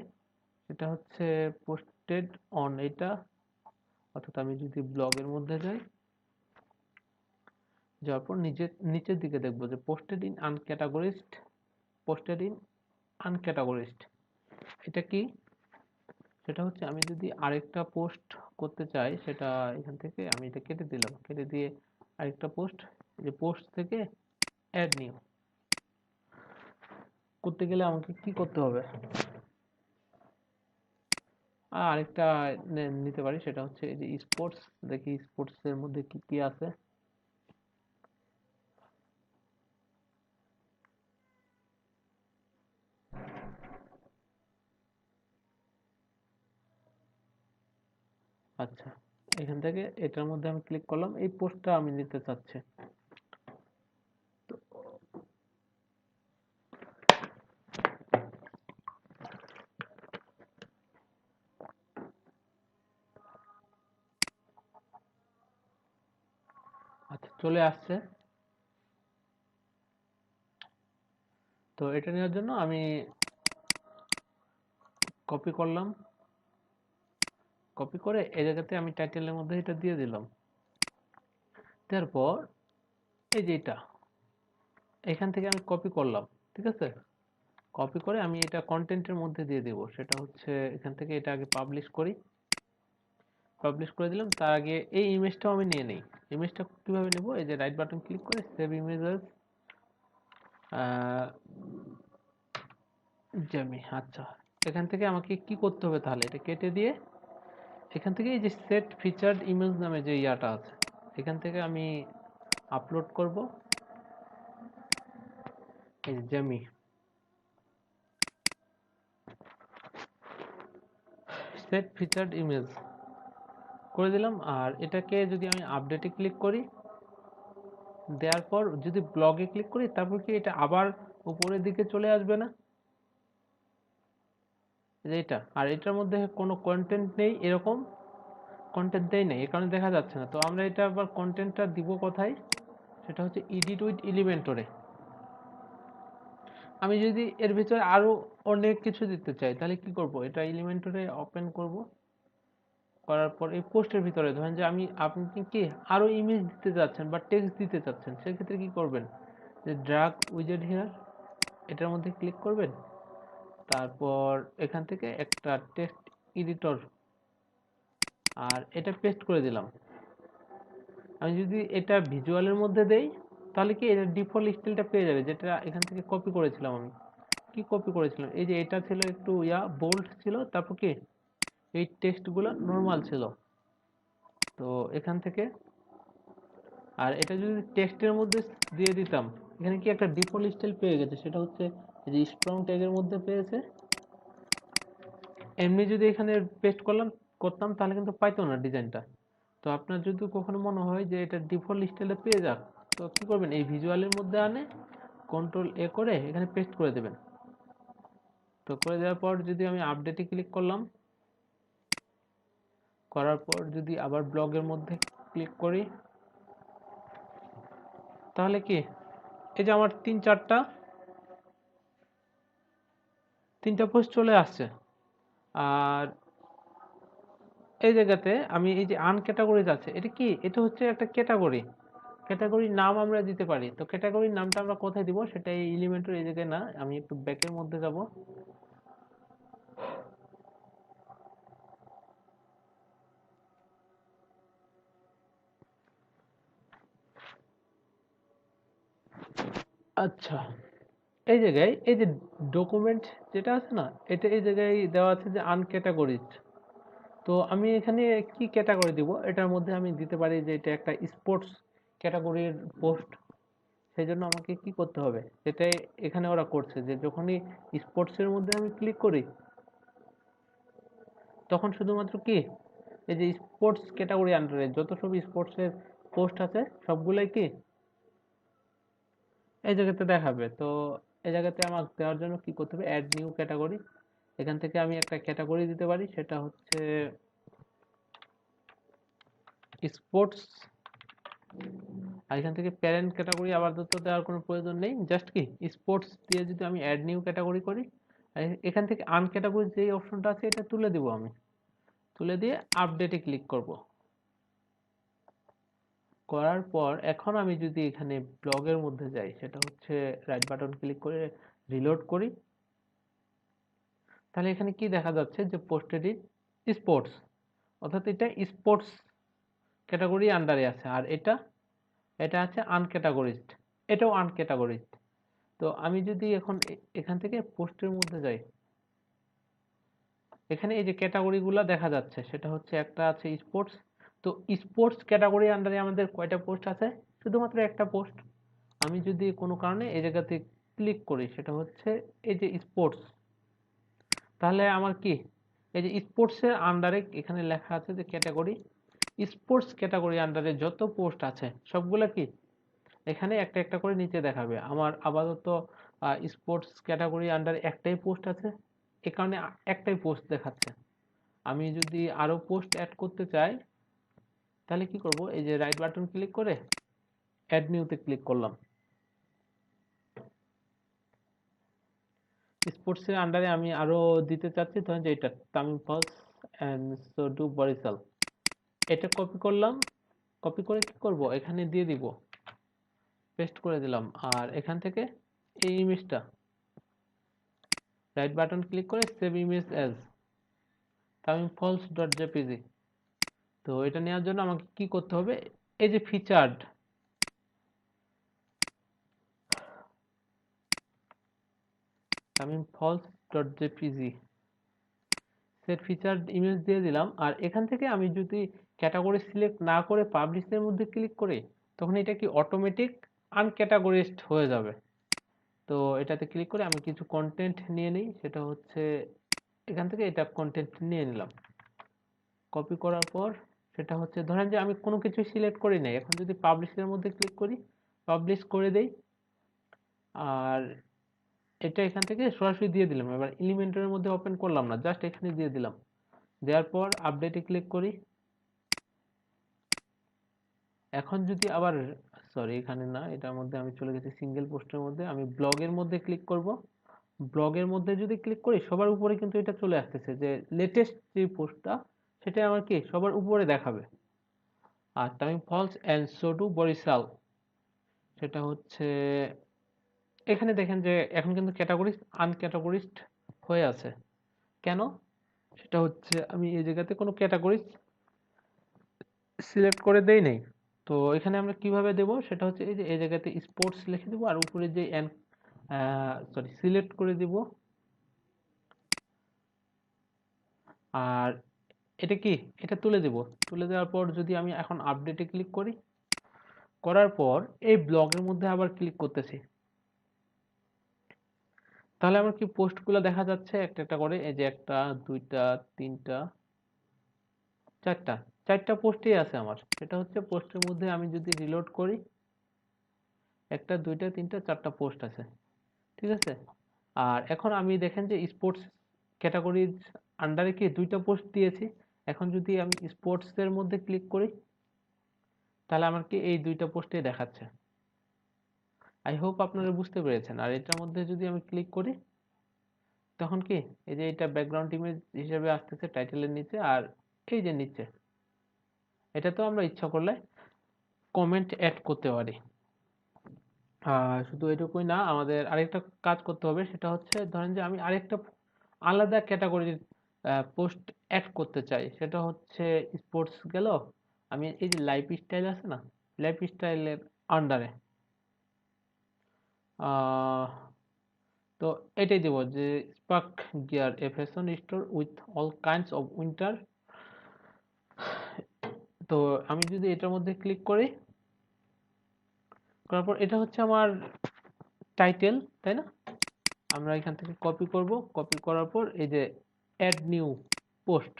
সেটা হচ্ছে পোস্টেড অন, এটা অর্থাৎ আমি যদি ব্লগের মধ্যে যাই, যাওয়ার পর নিচের দিকে দেখবো যে পোস্টেড ইন আনক্যাটাগরিজড, পোস্টেড ইন আনক্যাটাগরিজড, এটা কি? সেটা হচ্ছে আমি যদি আরেকটা পোস্ট করতে চাই, সেটা এখান থেকে আমি এটা কেটে দিলাম, কেটে দিয়ে আরেকটা পোস্ট, যে পোস্ট থেকে অ্যাড নিউ করতে গেলে আমাকে কি করতে হবে? আরেকটা নিতে পারি, সেটা হচ্ছে এই যে স্পোর্টস। দেখি স্পোর্টস এর মধ্যে কি কি আছে। আচ্ছা, এখান থেকে এটার মধ্যে আমি ক্লিক করলাম, এই পোস্টটা আমি নিতে চাচ্ছি। তো আচ্ছা, চলে আসছে। তো এটা নেওয়ার জন্য আমি কপি করলাম, কপি করে এই জায়গাতে আমি টাইটেলের মধ্যে এটা দিয়ে দিলাম। তারপর এই যে এটা এখান থেকে আমি কপি করলাম, ঠিক আছে? কপি করে আমি এটা কন্টেন্টের মধ্যে দিয়ে দেব। সেটা হচ্ছে এখান থেকে এটা আগে পাবলিশ করি, পাবলিশ করে দিলাম। তার আগে এই ইমেজটাও আমি নিয়ে নেই। ইমেজটা কিভাবে নেব? এই যে রাইট বাটন ক্লিক করে সেভ ইমেজেস, জ্যামি। আচ্ছা, এখান থেকে আমাকে কি করতে হবে তাহলে? এটা কেটে দিয়ে এখান থেকে এই যে সেট ফিচার্ড ইমেজ নামে যে ইয়াটা আছে, এখান থেকে আমি আপলোড করব এই যে জ্যামি, সেট ফিচার্ড ইমেজ করে দিলাম। আর এটাকে যদি আমি আপডেটে ক্লিক করি, দেওয়ার পর যদি ব্লগে ক্লিক করি, তারপর কি এটা আবার উপরের দিকে চলে আসবে না? যে এটা, আর এটার মধ্যে কোনো কন্টেন্ট নেই, এরকম কন্টেন্ট দেই নেই, এ কারণে দেখা যাচ্ছে না। তো আমরা এটা আবার কন্টেন্টটা দিব কোথায়? সেটা হচ্ছে এডিট উইথ এলিমেন্টরে। আমি যদি এর ভিতরে আরো অনেক কিছু দিতে চাই, তাহলে কি করব? এটা এলিমেন্টরে ওপেন করব, করার পর এই পোস্টের ভিতরে ধরেন যে আপনি কি আরো ইমেজ দিতে যাচ্ছেন বা টেক্সট দিতে চাচ্ছেন, সেক্ষেত্রে কি করবেন? যে ড্রাগ উইজেট হিয়ার, এটার মধ্যে ক্লিক করবেন। তারপর এখান থেকে একটা টেক্সট এডিটর, আর এটা পেস্ট করে দিলাম। আমি যদি এটা ভিজুয়ালের মধ্যে দেই, তাহলে কি এটা ডিফল্ট স্টাইলটা পেয়ে যাবে, যেটা এখান থেকে কপি করেছিলাম আমি। কি কপি করেছিলাম? এই যে এটা ছিল একটু বোল্ড ছিল, তারপর কি এই টেক্সটগুলো নর্মাল ছিল। তো এখান থেকে, আর এটা যদি টেক্সটের মধ্যে দিয়ে দিতাম, এখানে কি একটা ডিফল্ট স্টাইল পেয়ে গেছে, সেটা হচ্ছে এই যে স্ট্রং ট্যাগের মধ্যে পেয়েছে। এমনি যদি এখানে পেস্ট করতাম, তাহলে কিন্তু পাইতো না ডিজাইনটা। তো আপনার যদি কখনো মনে হয় যে এটা ডিফল্ট স্টাইলে পেয়ে যাক, তো কি করবেন? এই ভিজুয়ালের মধ্যে আনে কন্ট্রোল এ করে এখানে পেস্ট করে দেবেন। তো করে দেওয়ার পর যদি আমি আপডেটে ক্লিক করলাম, করার পর যদি আবার ব্লগের মধ্যে ক্লিক করি, তাহলে কি এই যে আমার তিনটা পোস্ট চলে আসছে। আর এই জায়গাতে আমি এই যে আনক্যাটাগরিজ আছে, এটা কি? এটা হচ্ছে একটা ক্যাটাগরি। ক্যাটাগরির নাম আমরা দিতে পারি। তো ক্যাটাগরির নামটা আমরা কোথায় দিব? সেটা এই এলিমেন্টের এই জায়গায় না, আমি একটু ব্যাকের মধ্যে যাব। আচ্ছা, এই জায়গায় এই যে ডকুমেন্ট যেটা আছে না, এটা এই জায়গায় দেওয়া আছে যে আনক্যাটাগরিজ। তো আমি এখানে কি ক্যাটাগরি দিব? এটার মধ্যে আমি দিতে পারি যে এটা একটা স্পোর্টস ক্যাটাগরির পোস্ট। সেই জন্য আমাকে কি করতে হবে? যেটাই এখানে ওরা করছে, যে যখনই স্পোর্টস এর মধ্যে আমি ক্লিক করি, তখন শুধুমাত্র কি এই যে স্পোর্টস ক্যাটাগরি আন্ডারে যত সব স্পোর্টসের পোস্ট আছে সবগুলাই কি এই জায়গাতে দেখাবে। তো এই জায়গাতে আমার দেওয়ার জন্য কি করতে হবে, অ্যাড নিউ ক্যাটাগরি। এখান থেকে আমি একটা ক্যাটাগরি দিতে পারি, সেটা হচ্ছে স্পোর্টস। আর এখান থেকে প্যারেন্ট ক্যাটাগরি আপাতত দেওয়ার কোনো প্রয়োজন নেই, জাস্ট কি স্পোর্টস দিয়ে যদি আমি অ্যাড নিউ ক্যাটাগরি করি, এখান থেকে আন ক্যাটাগরি যে অপশনটা আছে এটা তুলে দিব আমি, তুলে দিয়ে আপডেটে ক্লিক করব। করার পর এখন আমি যদি এখানে ব্লগের মধ্যে যাই, সেটা হচ্ছে রাইট বাটন ক্লিক করে রিলোড করি, তাহলে এখানে কি দেখা যাচ্ছে যে পোস্টেড ইন স্পোর্টস, অর্থাৎ এটা স্পোর্টস ক্যাটাগরি আন্ডারে আছে। আর এটা এটা আছে আনক্যাটাগরিজড, এটাও আনক্যাটাগরিজড। তো আমি যদি এখন এখান থেকে পোস্টের মধ্যে যাই, এখানে এই যে ক্যাটাগরিগুলো দেখা যাচ্ছে, সেটা হচ্ছে একটা আছে স্পোর্টস। তো স্পোর্টস ক্যাটাগরি আন্ডারে আমাদের কয়টা পোস্ট আছে, শুধুমাত্র একটা পোস্ট। আমি যদি কোনো কারণে এই জায়গাতে ক্লিক করি, সেটা হচ্ছে এই যে স্পোর্টস, তাহলে আমার কি এই যে স্পোর্টসের আন্ডারে এখানে লেখা আছে যে ক্যাটাগরি, স্পোর্টস ক্যাটাগরি আন্ডারে যত পোস্ট আছে সবগুলা কি এখানে একটা একটা করে নিচে দেখাবে। আমার আপাতত স্পোর্টস ক্যাটাগরি আন্ডারে একটাই পোস্ট আছে, এ কারণে একটাই পোস্ট দেখাচ্ছে। আমি যদি আরো পোস্ট অ্যাড করতে চাই, তাহলে কি করব, এই যে রাইট বাটন ক্লিক করে অ্যাড নিউতে ক্লিক করলাম। স্পোর্টসের আন্ডারে আমি আরো দিতে চাচ্ছি, ধরেন যে এটা তামিম ফলস অ্যান্ড সডু বরিশাল, এটা কপি করলাম, কপি করে কি করব এখানে দিয়ে দিব, পেস্ট করে দিলাম। আর এখান থেকে এই ইমেজটা রাইট বাটন ক্লিক করে save image as Tamim falls dot JPG. তো এটা নেওয়ার জন্য আমাকে কি করতে হবে, এই যে featured Tamim falls dot JPG set featured image দিয়ে দিলাম। আর এখান থেকে আমি যদি ক্যাটাগরি সিলেক্ট না করে পাবলিশের মধ্যে ক্লিক করি, তখন এটা কি অটোমেটিক আনক্যাটাগরিজড হয়ে যাবে। তো এটাতে ক্লিক করে আমি কিছু কন্টেন্ট নিয়ে নিই, সেটা হচ্ছে এখান থেকে এটা কন্টেন্ট নিয়ে নিলাম। কপি করার পর সেটা হচ্ছে ধরেন যে আমি কোনো কিছু সিলেক্ট করি নাই, এখন যদি পাবলিশের মধ্যে ক্লিক করি, পাবলিশ করে দেই, আর এটা এখান থেকে সরাসরি দিয়ে দিলাম। এবার এলিমেন্টরের মধ্যে ওপেন করলাম না, জাস্ট এখানে দিয়ে দিলাম। দেওয়ার পর আপডেটে ক্লিক করি। এখন যদি আবার সরি এখানে না, এটার মধ্যে আমি চলে গেছি সিঙ্গেল পোস্টের মধ্যে, আমি ব্লগের মধ্যে ক্লিক করব। ব্লগের মধ্যে যদি ক্লিক করি, সবার উপরে কিন্তু এটা চলে আসতেছে যে লেটেস্ট যে পোস্টটা, সেটা আমার কি সবার উপরে দেখাবে। আর তামিম ফলস অ্যান্ড সডু বরিশাল, সেটা হচ্ছে এখানে দেখেন যে এখন কিন্তু ক্যাটাগরিজ আনক্যাটাগরিজড হয়ে আছে। কেন, সেটা হচ্ছে আমি এই জায়গাতে কোনো ক্যাটাগরিজ সিলেক্ট করে দেই নাই। তো এখানে আমরা কিভাবে দেব, সেটা হচ্ছে এই যে এই জায়গাতে স্পোর্টস লিখে দেবো, আর উপরে যে সিলেক্ট করে দিব। আর এটা কি এটা তুলে দেব, তুলে দেওয়ার পর যদি আমি এখন আপডেটে ক্লিক করি, করার পর এই ব্লগের মধ্যে আবার ক্লিক করতেছি, তাহলে আমার কি পোস্টগুলো দেখা যাচ্ছে একটা একটা করে। এই যে একটা, দুইটা, তিনটা, চারটা, চারটা পোস্টই আছে আমার। সেটা হচ্ছে পোস্টের মধ্যে আমি যদি রিলোড করি, একটা, দুইটা, তিনটা, চারটা পোস্ট আছে, ঠিক আছে। আর এখন আমি দেখেন যে স্পোর্টস ক্যাটাগরির আন্ডারে কি দুইটা পোস্ট দিয়েছি। এখন যদি আমি স্পোর্টসের মধ্যে ক্লিক করি, তাহলে আমার কি এই দুইটা পোস্টে দেখাচ্ছে। আই হোপ আপনারা বুঝতে পেরেছেন। আর এটার মধ্যে যদি আমি ক্লিক করি, তখন কি এই যে এটা ব্যাকগ্রাউন্ড ইমেজ হিসেবে আসতেছে টাইটেলের নিচে, আর এই যে নিচে এটা তো আমরা ইচ্ছা করলে কমেন্ট অ্যাড করতে পারি। শুধু এটুকুই না, আমাদের আরেকটা কাজ করতে হবে, সেটা হচ্ছে ধরেন যে আমি আরেকটা আলাদা ক্যাটাগরির পোস্ট অ্যাড করতে চাই, সেটা হচ্ছে স্পোর্টস গেল, আমি এই যে লাইফ স্টাইল আছে না, লাইফ স্টাইলের আন্ডারে তো এটাই দেব যে spark gear A fashion store with all kinds of winter. তো আমি যদি এটার মধ্যে ক্লিক করি, করার পর এটা হচ্ছে আমার টাইটেল, তাই না। আমরা এখান থেকে কপি করব, কপি করার পর এই যে অ্যাড নিউ পোস্ট,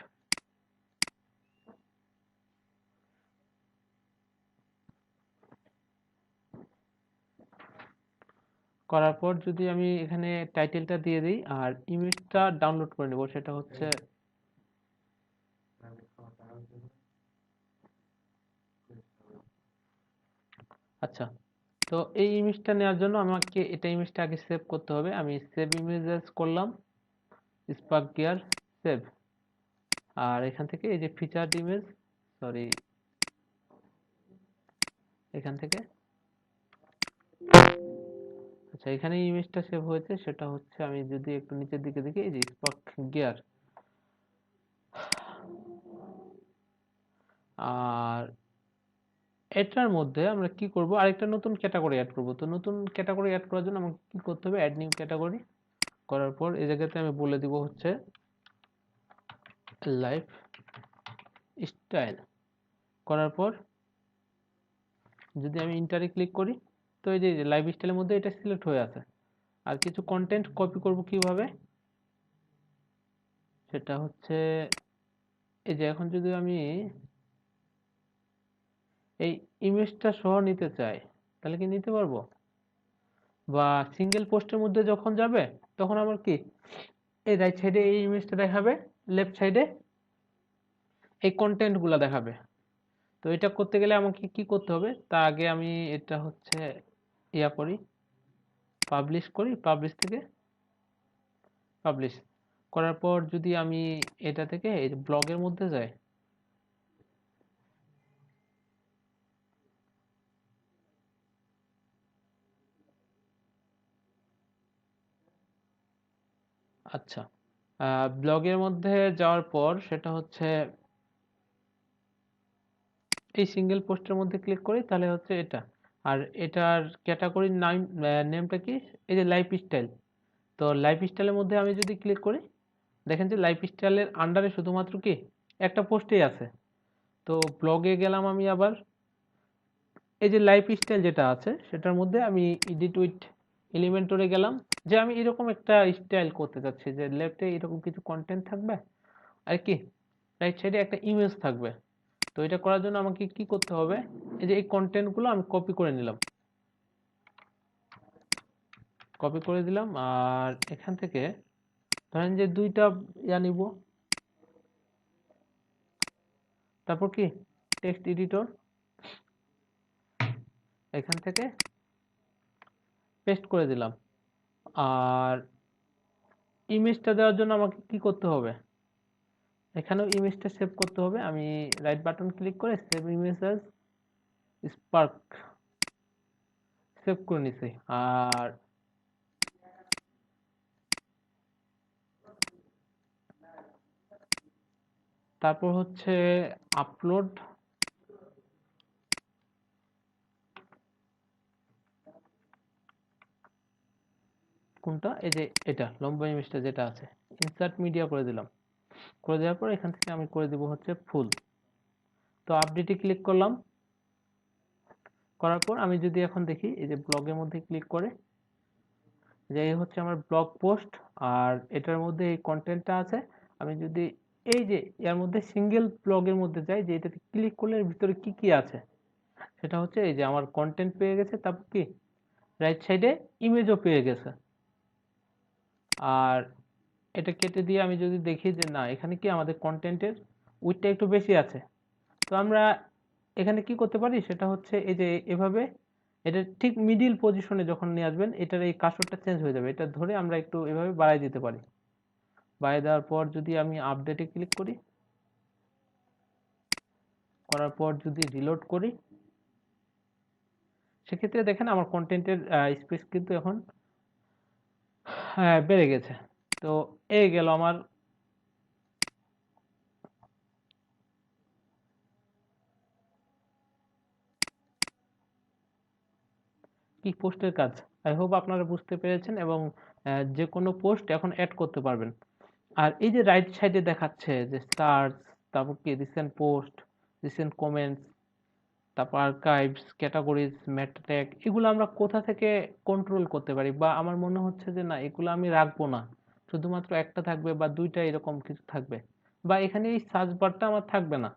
করার পর যদি আমি এখানে টাইটেলটা দিয়ে দিই আর ইমেজটা ডাউনলোড করে নেব, সেটা হচ্ছে আচ্ছা। তো এই ইমেজটা নেওয়ার জন্য আমাকে এটা ইমেজটা আগে সেভ করতে হবে। আমি সেভ ইমেজেস করলাম, স্পার্ক গিয়ার সেভ, আর এখান থেকে এই যে ফিচার্ড ইমেজ, সরি, এখান থেকে আচ্ছা এখানে ইমেজটা সেভ হয়েছে, সেটা হচ্ছে আমি যদি একটু নিচের দিকে দেখি, এই যে স্পার্ক গিয়ার। আর এটার মধ্যে আমরা কি করব, আরেকটা নতুন ক্যাটাগরি অ্যাড করব। তো নতুন ক্যাটাগরি অ্যাড করার জন্য আমাকে কি করতে হবে, অ্যাড নিউ ক্যাটাগরি করার পর এই জায়গাতে আমি বলে দিব হচ্ছে লাইফ স্টাইল। করার পর যদি আমি ইন্টারে ক্লিক করি, তো এই যে লাইফ স্টাইলের মধ্যে এটা সিলেক্ট হয়ে আছে। আর কিছু কন্টেন্ট কপি করব কিভাবে, সেটা হচ্ছে এই যে এখন যদি আমি এই ইমেজটা সহ নিতে চাই, তাহলে কি নিতে পারবো? বা সিঙ্গেল পোস্টের মধ্যে যখন যাবে তখন আমার কি এই রাইট সাইডে এই ইমেজটা দেখাবে, লেফট সাইডে এই কন্টেন্ট গুলা দেখাবে। তো এটা করতে গেলে আমাকে কি করতে হবে, তার আগে আমি এটা হচ্ছে ইয়া করি, পাবলিশ করি, পাবলিশ থেকে পাবলিশ করার পর যদি আমি এটা থেকে এই ব্লগের মধ্যে যাই, আচ্ছা ব্লগের মধ্যে যাওয়ার পর সেটা হচ্ছে এই সিঙ্গেল পোস্টের মধ্যে ক্লিক করি, তাহলে হচ্ছে এটা। আর এটার ক্যাটাগরির নেমটা কি, এই যে লাইফ স্টাইল। তো লাইফ স্টাইলের মধ্যে আমি যদি ক্লিক করি, দেখেন যে লাইফ স্টাইলের আন্ডারে শুধুমাত্র কি একটা পোস্টেই আছে। তো ব্লগে গেলাম আমি আবার, এই যে লাইফ স্টাইল যেটা আছে সেটার মধ্যে আমি এডিট উইথ এলিমেন্টরে গেলাম, যে আমি এরকম একটা স্টাইল করতে চাচ্ছি যে লেফটে এরকম কিছু কন্টেন্ট থাকবে আর কি রাইট সাইডে একটা ইমেজ থাকবে। তো এটা করার জন্য আমাকে কি করতে হবে, এই যে এই কন্টেন্টগুলো আমি কপি করে নিলাম, কপি করে দিলাম। আর এখান থেকে ধরেন যে দুইটা ইয়া নিব, তারপর কি টেক্সট এডিটর, এখান থেকে পেস্ট করে দিলাম। আর ইমেজটা দেওয়ার জন্য আমাকে কি করতে হবে, এখানেও ইমেজটা সেভ করতে হবে। আমি রাইট বাটন ক্লিক করে save image as spark save করে নিছি। আর তারপর হচ্ছে আপলোড, কোনটা, এই যে এটা লম্বা ইমেজটা যেটা আছে, ইনসার্ট মিডিয়া করে দিলাম। করে দেওয়ার পর এখান থেকে আমি করে দিব হচ্ছে ফুল। তো আপডেটে ক্লিক করলাম, করার পর আমি যদি এখন দেখি এই যে ব্লগের মধ্যে ক্লিক করে, যে এই হচ্ছে আমার ব্লগ পোস্ট আর এটার মধ্যে এই কন্টেন্টটা আছে। আমি যদি এই যে এর মধ্যে সিঙ্গেল ব্লগের মধ্যে যাই, যে এটাতে ক্লিক করলে এর ভিতরে কি কি আছে, সেটা হচ্ছে এই যে আমার কন্টেন্ট পেয়ে গেছে, তারপর কি রাইট সাইডে ইমেজও পেয়ে গেছে। আর এটা কেটে দিয়ে আমি যদি দেখি যে না এখানে কি আমাদের কন্টেন্টের উইডথটা একটু বেশি আছে, তো আমরা এখানে কি করতে পারি, সেটা হচ্ছে এই যে এভাবে এটা ঠিক মিডিল পজিশনে যখন নিয়ে আসবেন, এটার এই কার্সরটা চেঞ্জ হয়ে যাবে, এটা ধরে আমরা একটু এভাবে বাড়াই দিতে পারি। বাড়াই দেওয়ার পর যদি আমি আপডেটে ক্লিক করি, করার পর যদি রিলোড করি, সেক্ষেত্রে দেখেন আমার কন্টেন্টের স্পেস কিন্তু এখন বেড়ে গেছে। তো এই গেল আমার কি পোস্টের কাজ। আই হোপ আপনারা বুঝতে পেরেছেন এবং যে কোনো পোস্ট এখন অ্যাড করতে পারবেন। আর এই যে রাইট সাইডে দেখাচ্ছে যে সার্চ, তারপর কি রিসেন্ট পোস্ট, রিসেন্ট কমেন্টস, তারপর আর্কাইভস, ক্যাটাগরিজ, মেটা ট্যাগ, এগুলো আমরা কোথা থেকে কন্ট্রোল করতে পারি, বা আমার মনে হচ্ছে যে না এগুলো আমি রাখবো না, শুধুমাত্র একটা থাকবে বা দুইটা এরকম কিছু থাকবে, বা এখানে এই সার্চ বারটা আমার থাকবে না।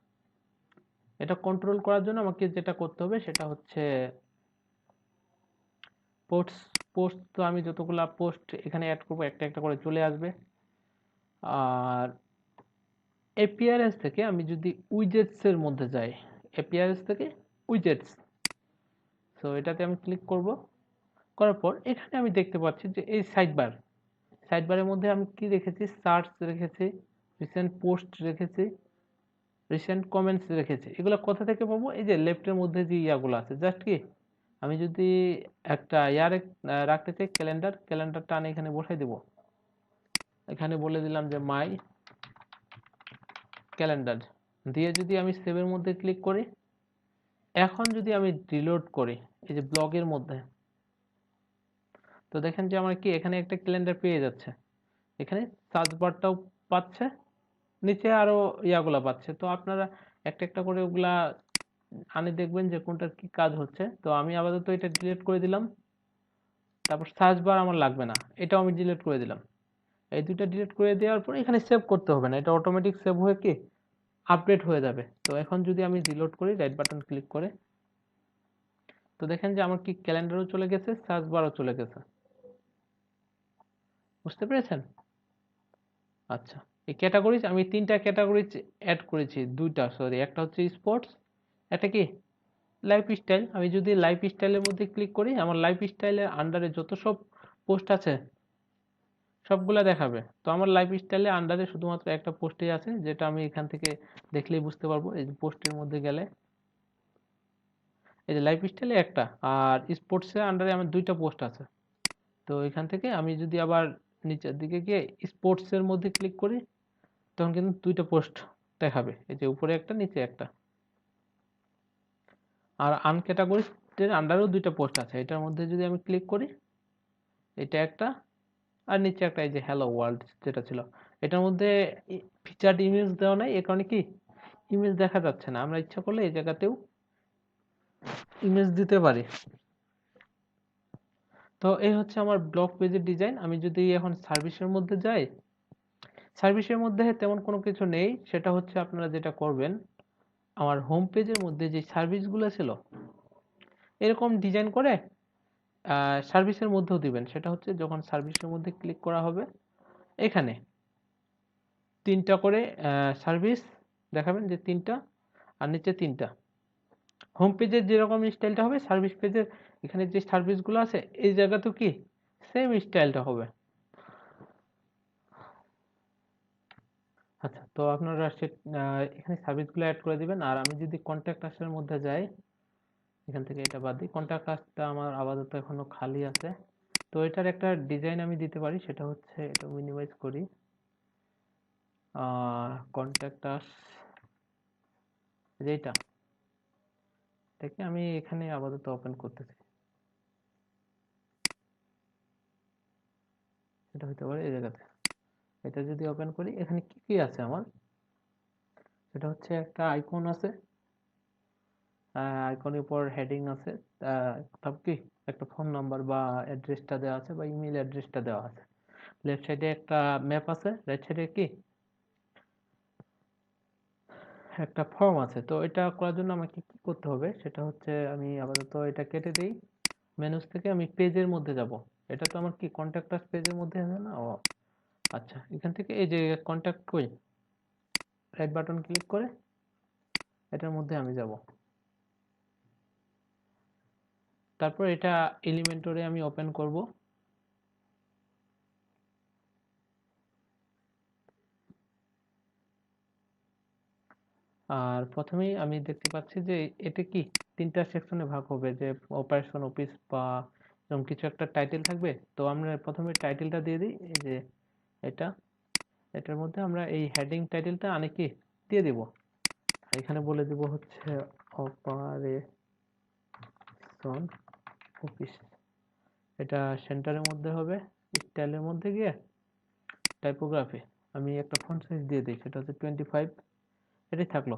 এটা কন্ট্রোল করার জন্য আমাকে যেটা করতে হবে সেটা হচ্ছে পোস্ট পোস্ট তো আমি যতগুলা পোস্ট এখানে অ্যাড করব একটা একটা করে চলে আসবে। আর অ্যাপিয়ারেন্স থেকে আমি যদি উইজেটস এর মধ্যে যাই, অ্যাপিয়ারেন্স থেকে উইজেটস, সো এটাতে আমি ক্লিক করব। করার পর এখানে আমি দেখতে পাচ্ছি যে এই সাইডবারের মধ্যে আমি কি রেখেছি, সার্চ রেখেছি, রিসেন্ট পোস্ট রেখেছি, রিসেন্ট কমেন্টস রেখেছি। এগুলো কোথা থেকে পাবো? এই যে লেফটের মধ্যে যে ইয়াগুলো আছে, জাস্ট কি আমি যদি একটা রাখতে চাই ক্যালেন্ডারটা আমি এখানে বসাই দেব। এখানে বলে দিলাম যে মাই ক্যালেন্ডার দিয়ে যদি আমি সেভের মধ্যে ক্লিক করি, এখন যদি আমি রিলোড করি এই যে ব্লগের মধ্যে, তো দেখেন যে আমার কি এখানে একটা ক্যালেন্ডার পেয়ে যাচ্ছে, এখানে সার্চ বারটাও পাচ্ছে, নিচে আরো ইয়াগুলা পাচ্ছে। তো আপনারা একটা একটা করে ওগুলা আনে দেখবেন যে কোনটার কি কাজ হচ্ছে। তো আমি আপাতত এটা ডিলিট করে দিলাম। তারপর সার্চ বার আমার লাগবে না, এটাও আমি ডিলিট করে দিলাম। এই দুইটা ডিলিট করে দেওয়ার পর এখানে সেভ করতে হবে না, এটা অটোমেটিক সেভ হয়ে কি আপডেট হয়ে যাবে। তো এখন যদি আমি রিলোড করি রাইট বাটন ক্লিক করে, তো দেখেন যে আমার কি ক্যালেন্ডারও চলে গেছে, সার্চ বারও চলে গেছে। বুঝতে পেরেছেন? আচ্ছা, এই ক্যাটাগরিজ আমি তিনটা ক্যাটাগরিজ অ্যাড করেছি, একটা হচ্ছে স্পোর্টস, একটা কি লাইফস্টাইল। আমি যদি লাইফস্টাইলের মধ্যে ক্লিক করি, আমার লাইফস্টাইলের আন্ডারে যত সব পোস্ট আছে সবগুলা দেখাবে। তো আমার লাইফস্টাইলের আন্ডারে শুধুমাত্র একটা পোস্টই আছে, যেটা আমি এখান থেকে দেখলেই বুঝতে পারবো। এই যে পোস্টের মধ্যে গেলে এই যে লাইফস্টাইলে একটা, আর স্পোর্টসের আন্ডারে আমার দুইটা পোস্ট আছে। তো এখান থেকে আমি যদি আবার নিচের দিকে গিয়ে স্পোর্টসের মধ্যে ক্লিক করি, তখন কিন্তু দুইটা পোস্ট দেখাবে, এই যে উপরে একটা নিচে একটা। আর আনক্যাটাগরিজড আন্ডারেও দুইটা পোস্ট আছে, এটার মধ্যে যদি আমি ক্লিক করি, এটা একটা আর নিচে একটা, এই যে হ্যালো ওয়ার্ল্ড যেটা ছিল, এটার মধ্যে ফিচার্ড ইমেজ দেওয়া নাই, এ কারণে কি ইমেজ দেখা যাচ্ছে না। আমরা ইচ্ছা করলে এই জায়গাতেও ইমেজ দিতে পারি। তো এই হচ্ছে আমার ব্লগ পেজের ডিজাইন। আমি যদি এখন সার্ভিসের মধ্যে যাই, সার্ভিসের মধ্যে তেমন কোনো কিছু নেই। সেটা হচ্ছে আপনারা যেটা করবেন, আমার হোম পেজের মধ্যে যে সার্ভিসগুলো ছিল এরকম ডিজাইন করে সার্ভিসের মধ্যেও দিবেন। সেটা হচ্ছে যখন সার্ভিসের মধ্যে ক্লিক করা হবে, এখানে তিনটা করে সার্ভিস দেখাবেন, যে তিনটা আর নিচে তিনটা। হোম পেজের যেরকম স্টাইলটা হবে, সার্ভিস পেজের এখানে যে সার্ভিসগুলো আছে এই জায়গাতেও কি সেম স্টাইলটা হবে। আচ্ছা, তো আপনারা এখানে সার্ভিসগুলো অ্যাড করে দিবেন। আর আমি যদি কন্ট্যাক্ট আসার মধ্যে যাই, এখান থেকে এটা বাদ দিই, কন্ট্যাক্ট আসটা আমার আপাতত এখনো খালি আছে। তো এটার একটা ডিজাইন আমি দিতে পারি, সেটা হচ্ছে এটা মিনিমাইজ করি, কন্ট্যাক্ট আস যেটা, এটাকে আমি এখানে আপাতত ওপেন করতেছি। এটা হতে পারে এই জায়গাতে। এটা যদি ওপেন করি, এখানে কি কি আছে আমার, সেটা হচ্ছে একটা আইকন আছে, আইকনের উপর হেডিং আছে, তারপর কি একটা ফোন নাম্বার বা অ্যাড্রেসটা দেওয়া আছে বা ইমেল অ্যাড্রেসটা দেওয়া আছে। লেফট সাইডে একটা ম্যাপ আছে, রাইট সাইডে কি একটা ফর্ম আছে। তো এটা করার জন্য আমাকে কি করতে হবে, সেটা হচ্ছে আমি আপাতত এটা কেটে দিই, মেনুস থেকে আমি পেজের মধ্যে যাব। এটা তো আমার কি কন্ট্যাক্ট আস পেজের মধ্যে আছে না? ও আচ্ছা, এখান থেকে এই যে কন্ট্যাক্ট কই, রাইট বাটন ক্লিক করে এটার মধ্যে আমি যাব। তারপর এটা এলিমেন্টরে আমি ওপেন করব। আর প্রথমেই আমি দেখতে পাচ্ছি যে এটা কি তিনটা সেকশনে ভাগ হবে, যে অপারেশন অফিস বা এরকম কিছু একটা টাইটেল থাকবে। তো আমরা প্রথমে টাইটেলটা দিয়ে দিই, এই যে এটা, এটার মধ্যে আমরা এই হেডিং টাইটেলটা আনে কি দিয়ে দিব। এখানে বলে দিব হচ্ছে অপারেশন অফিস। এটা সেন্টারের মধ্যে হবে, স্টাইলের মধ্যে গিয়ে টাইপোগ্রাফি আমি একটা ফন্ট সাইজ দিয়ে দিই, সেটা হচ্ছে 25, এটাই থাকলো।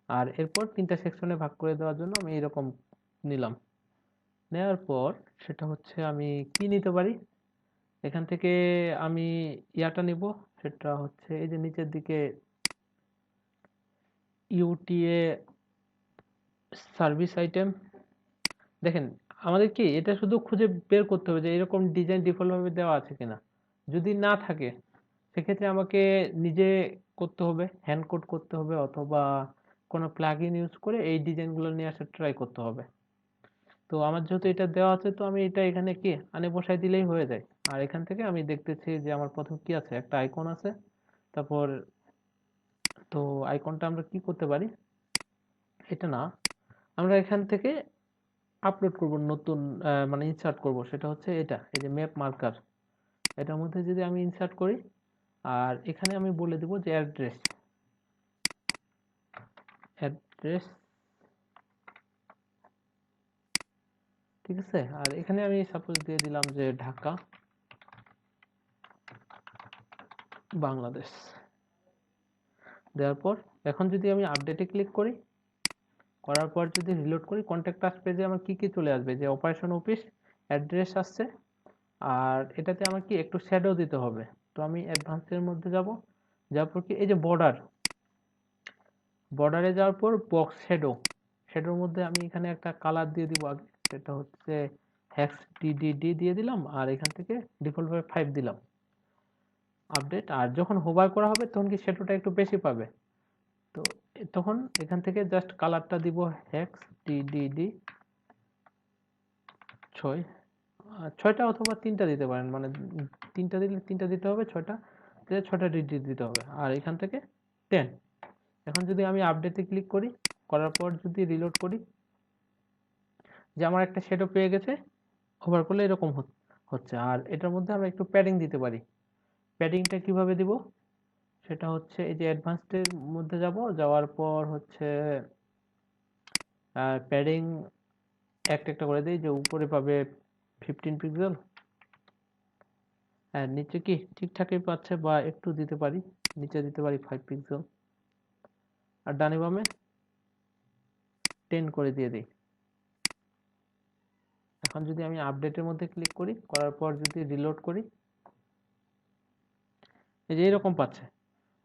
আর এরপর তিনটা সেকশনে ভাগ করে দেওয়ার জন্য আমি এরকম নিলাম। নেওয়ার পর সেটা হচ্ছে আমি কি নিতে পারি, এখান থেকে আমি ইয়াটা নিব, সেটা হচ্ছে এই যে নিচের দিকে ইউটিএ সার্ভিস আইটেম। দেখেন আমাদের কি এটা শুধু খুঁজে বের করতে হবে যে এরকম ডিজাইন ডিফল্ট ভাবে দেওয়া আছে কিনা। যদি না থাকে সেক্ষেত্রে আমাকে নিজে করতে হবে, হ্যান্ড কোড করতে হবে, অথবা কোনো প্লাগইন ইউজ করে এই ডিজাইনগুলো নিয়ে আসার ট্রাই করতে হবে। তো আমার যেহেতু এটা দেওয়া আছে, তো আমি এটা এখানে কি আনে বসাই দিলেই হয়ে যায়। আর এখান থেকে আমি দেখতেছি যে আমার প্রথম কি আছে, একটা আইকন আছে। তারপর তো আইকনটা আমরা কি করতে পারি, এটা না, আমরা এখান থেকে আপলোড করব নতুন, মানে ইনসার্ট করব, সেটা হচ্ছে এটা, এই যে ম্যাপ মার্কার, এটার মধ্যে যদি আমি ইনসার্ট করি, আর এখানে আমি বলে দেব যে অ্যাড্রেস, অ্যাড্রেস, ঠিক আছে। আর এখানে আমি সাপোজ দিয়ে দিলাম যে ঢাকা, বাংলাদেশ। দেওয়ার পর এখন যদি আমি আপডেটে ক্লিক করি, করার পর যদি রিলোড করি, কন্ট্যাক্ট আস পেজে আমার কি কি চলে আসবে, যে অপারেশন অফিস, অ্যাড্রেস আসছে, আর এটাতে আমার কি একটু শ্যাডো দিতে হবে। তো আমি অ্যাডভান্সের মধ্যে যাব, যাওয়ার পর কি এই যে বর্ডার, বর্ডারে যাওয়ার পর বক্স শ্যাডো, শ্যাডোর মধ্যে আমি এখানে একটা কালার দিয়ে দিব আগে, সেটা হচ্ছে হেক্স ডিডিডি দিয়ে দিলাম, আর এখান থেকে ডিফল্ট ভাবে 5 দিলাম। আপডেট, আর যখন হোভার করা হবে তখন কি শ্যাডোটা একটু বেশি পাবে। তো তখন এখান থেকে জাস্ট কালারটা দিব হেক্স ডিডিডি 6, 6টা অথবা 3টা দিতে পারেন, মানে 3টা দিলে 3টা দিতে হবে, 6টা দিলে 6টা ডিজিট দিতে হবে, আর এখান থেকে 10। এখন যদি আমি আপডেটে ক্লিক করি, করার পর যদি রিলোড করি, যে আমার একটা শ্যাডো পেয়ে গেছে, হোভার করলে এরকম হচ্ছে। আর এটার মধ্যে আমরা একটু প্যাডিং দিতে পারি। প্যাডিংটা কিভাবে দিব, সেটা হচ্ছে এই যে অ্যাডভান্সডের মধ্যে যাব, যাওয়ার পর হচ্ছে প্যাডিং একটা একটা করে দিই, যে উপরে পাবে 15 পিক্সেল, আর নিচে কি ঠিকঠাকই পাচ্ছে, বা একটু দিতে পারি, নিচে দিতে পারি 5 পিক্সেল, আর ডানে বামে 10 করে দিয়ে দিই। এখন যদি আমি আপডেটের মধ্যে ক্লিক করি, করার পর যদি রিলোড করি, এই যে এরকম পাচ্ছে।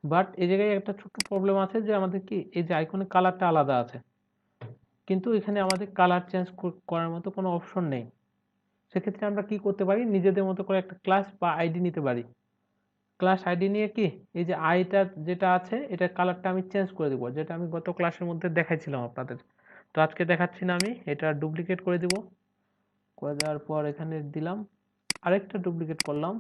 বাট এই জায়গায় একটা ছোট্ট প্রবলেম আছে, যে আমাদের কি এই যে আইকনের কালারটা আলাদা আছে, কিন্তু এখানে আমাদের কালার চেঞ্জ করার মতো কোনো অপশন নেই। সেক্ষেত্রে আমরা কি করতে পারি, নিজেদের মতো করে একটা ক্লাস বা আইডি নিতে পারি। ক্লাস আইডি নিয়ে কি এই যে আইটা যেটা আছে, এটার কালারটা আমি চেঞ্জ করে দিব, যেটা আমি গত ক্লাসের মধ্যে দেখাইছিলাম আপনাদের। তো আজকে দেখাচ্ছি না, আমি এটা ডুপ্লিকেট করে দিব। করে দেওয়ার পর এখানে দিলাম, আরেকটা ডুপ্লিকেট করলাম,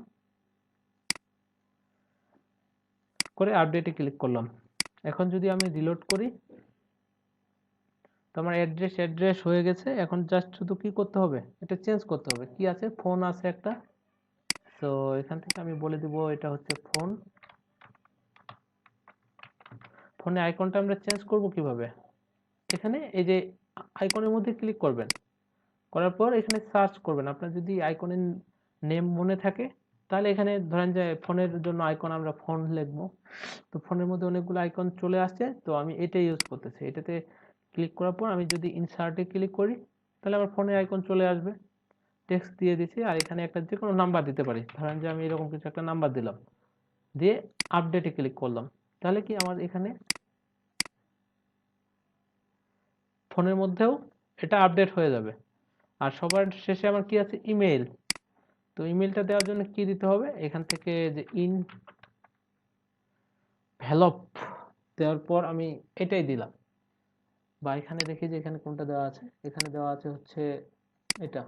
করে আপডেটে ক্লিক করলাম। এখন যদি আমি রিলোড করি, তো আমার অ্যাড্রেস হয়ে গেছে। এখন জাস্ট শুধু কি করতে হবে, এটা চেঞ্জ করতে হবে। কি আছে, ফোন আছে একটা, তো এখান থেকে আমি বলে দিব এটা হচ্ছে ফোন। ফোনে আইকনটা আমরা চেঞ্জ করব কিভাবে, এখানে এই যে আইকনের মধ্যে ক্লিক করবেন, করার পর এখানে সার্চ করবেন। আপনার যদি আইকনের নেম মনে থাকে, তাহলে এখানে ধরেন যে ফোনের জন্য আইকন, আমরা ফোন লিখবো, তো ফোনের মধ্যে অনেকগুলো আইকন চলে আসছে, তো আমি এটাই ইউজ করতেছি। এটাতে ক্লিক করার পর আমি যদি ইনসার্টে ক্লিক করি, তাহলে আমার ফোনের আইকন চলে আসবে। টেক্সট দিয়ে দিচ্ছি, আর এখানে একটা যে কোনো নাম্বার দিতে পারি, ধরেন যে আমি এরকম কিছু একটা নাম্বার দিলাম, দিয়ে আপডেটে ক্লিক করলাম। তাহলে কি আমার এখানে ফোনের মধ্যেও এটা আপডেট হয়ে যাবে। আর সবার শেষে আমার কি আছে, ইমেইল। তো ইমেইলটা দেওয়ার জন্য কি দিতে হবে, এখান থেকে যে ভ্যালপ দেওয়ার পর আমি এটাই দিলাম, বা এখানে দেখি যে এখানে কোনটা দেওয়া আছে, এখানে দেওয়া আছে হচ্ছে এটা।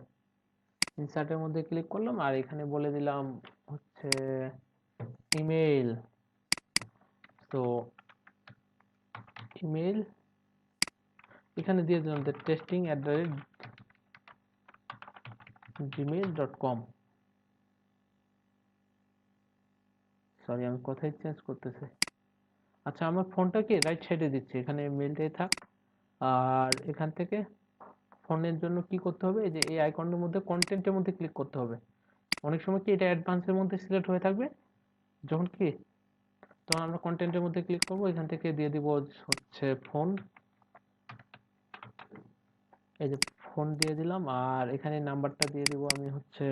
ইনসার্টের মধ্যে ক্লিক করলাম, আর এখানে বলে দিলাম হচ্ছে ইমেইল। তো ইমেইল এখানে দিয়ে দিলাম যে testing@gmail.com। সরি, আমি কথাই চেঞ্জ করতেছি। আচ্ছা, আমার ফোনটাকে রাইট সাইডে দিচ্ছি, এখানে মেলটাই থাক। আর এখান থেকে ফোনের জন্য কি করতে হবে, এই যে এই আইকনের মধ্যে কন্টেন্টের মধ্যে ক্লিক করতে হবে। অনেক সময় কি এটা অ্যাডভান্সের মধ্যে সিলেক্ট হয়ে থাকবে, যখন কি তখন আমরা কন্টেন্টের মধ্যে ক্লিক করব, এখান থেকে দিয়ে দিব হচ্ছে ফোন, এই যে ফোন দিয়ে দিলাম, আর এখানে নাম্বারটা দিয়ে দিব আমি হচ্ছে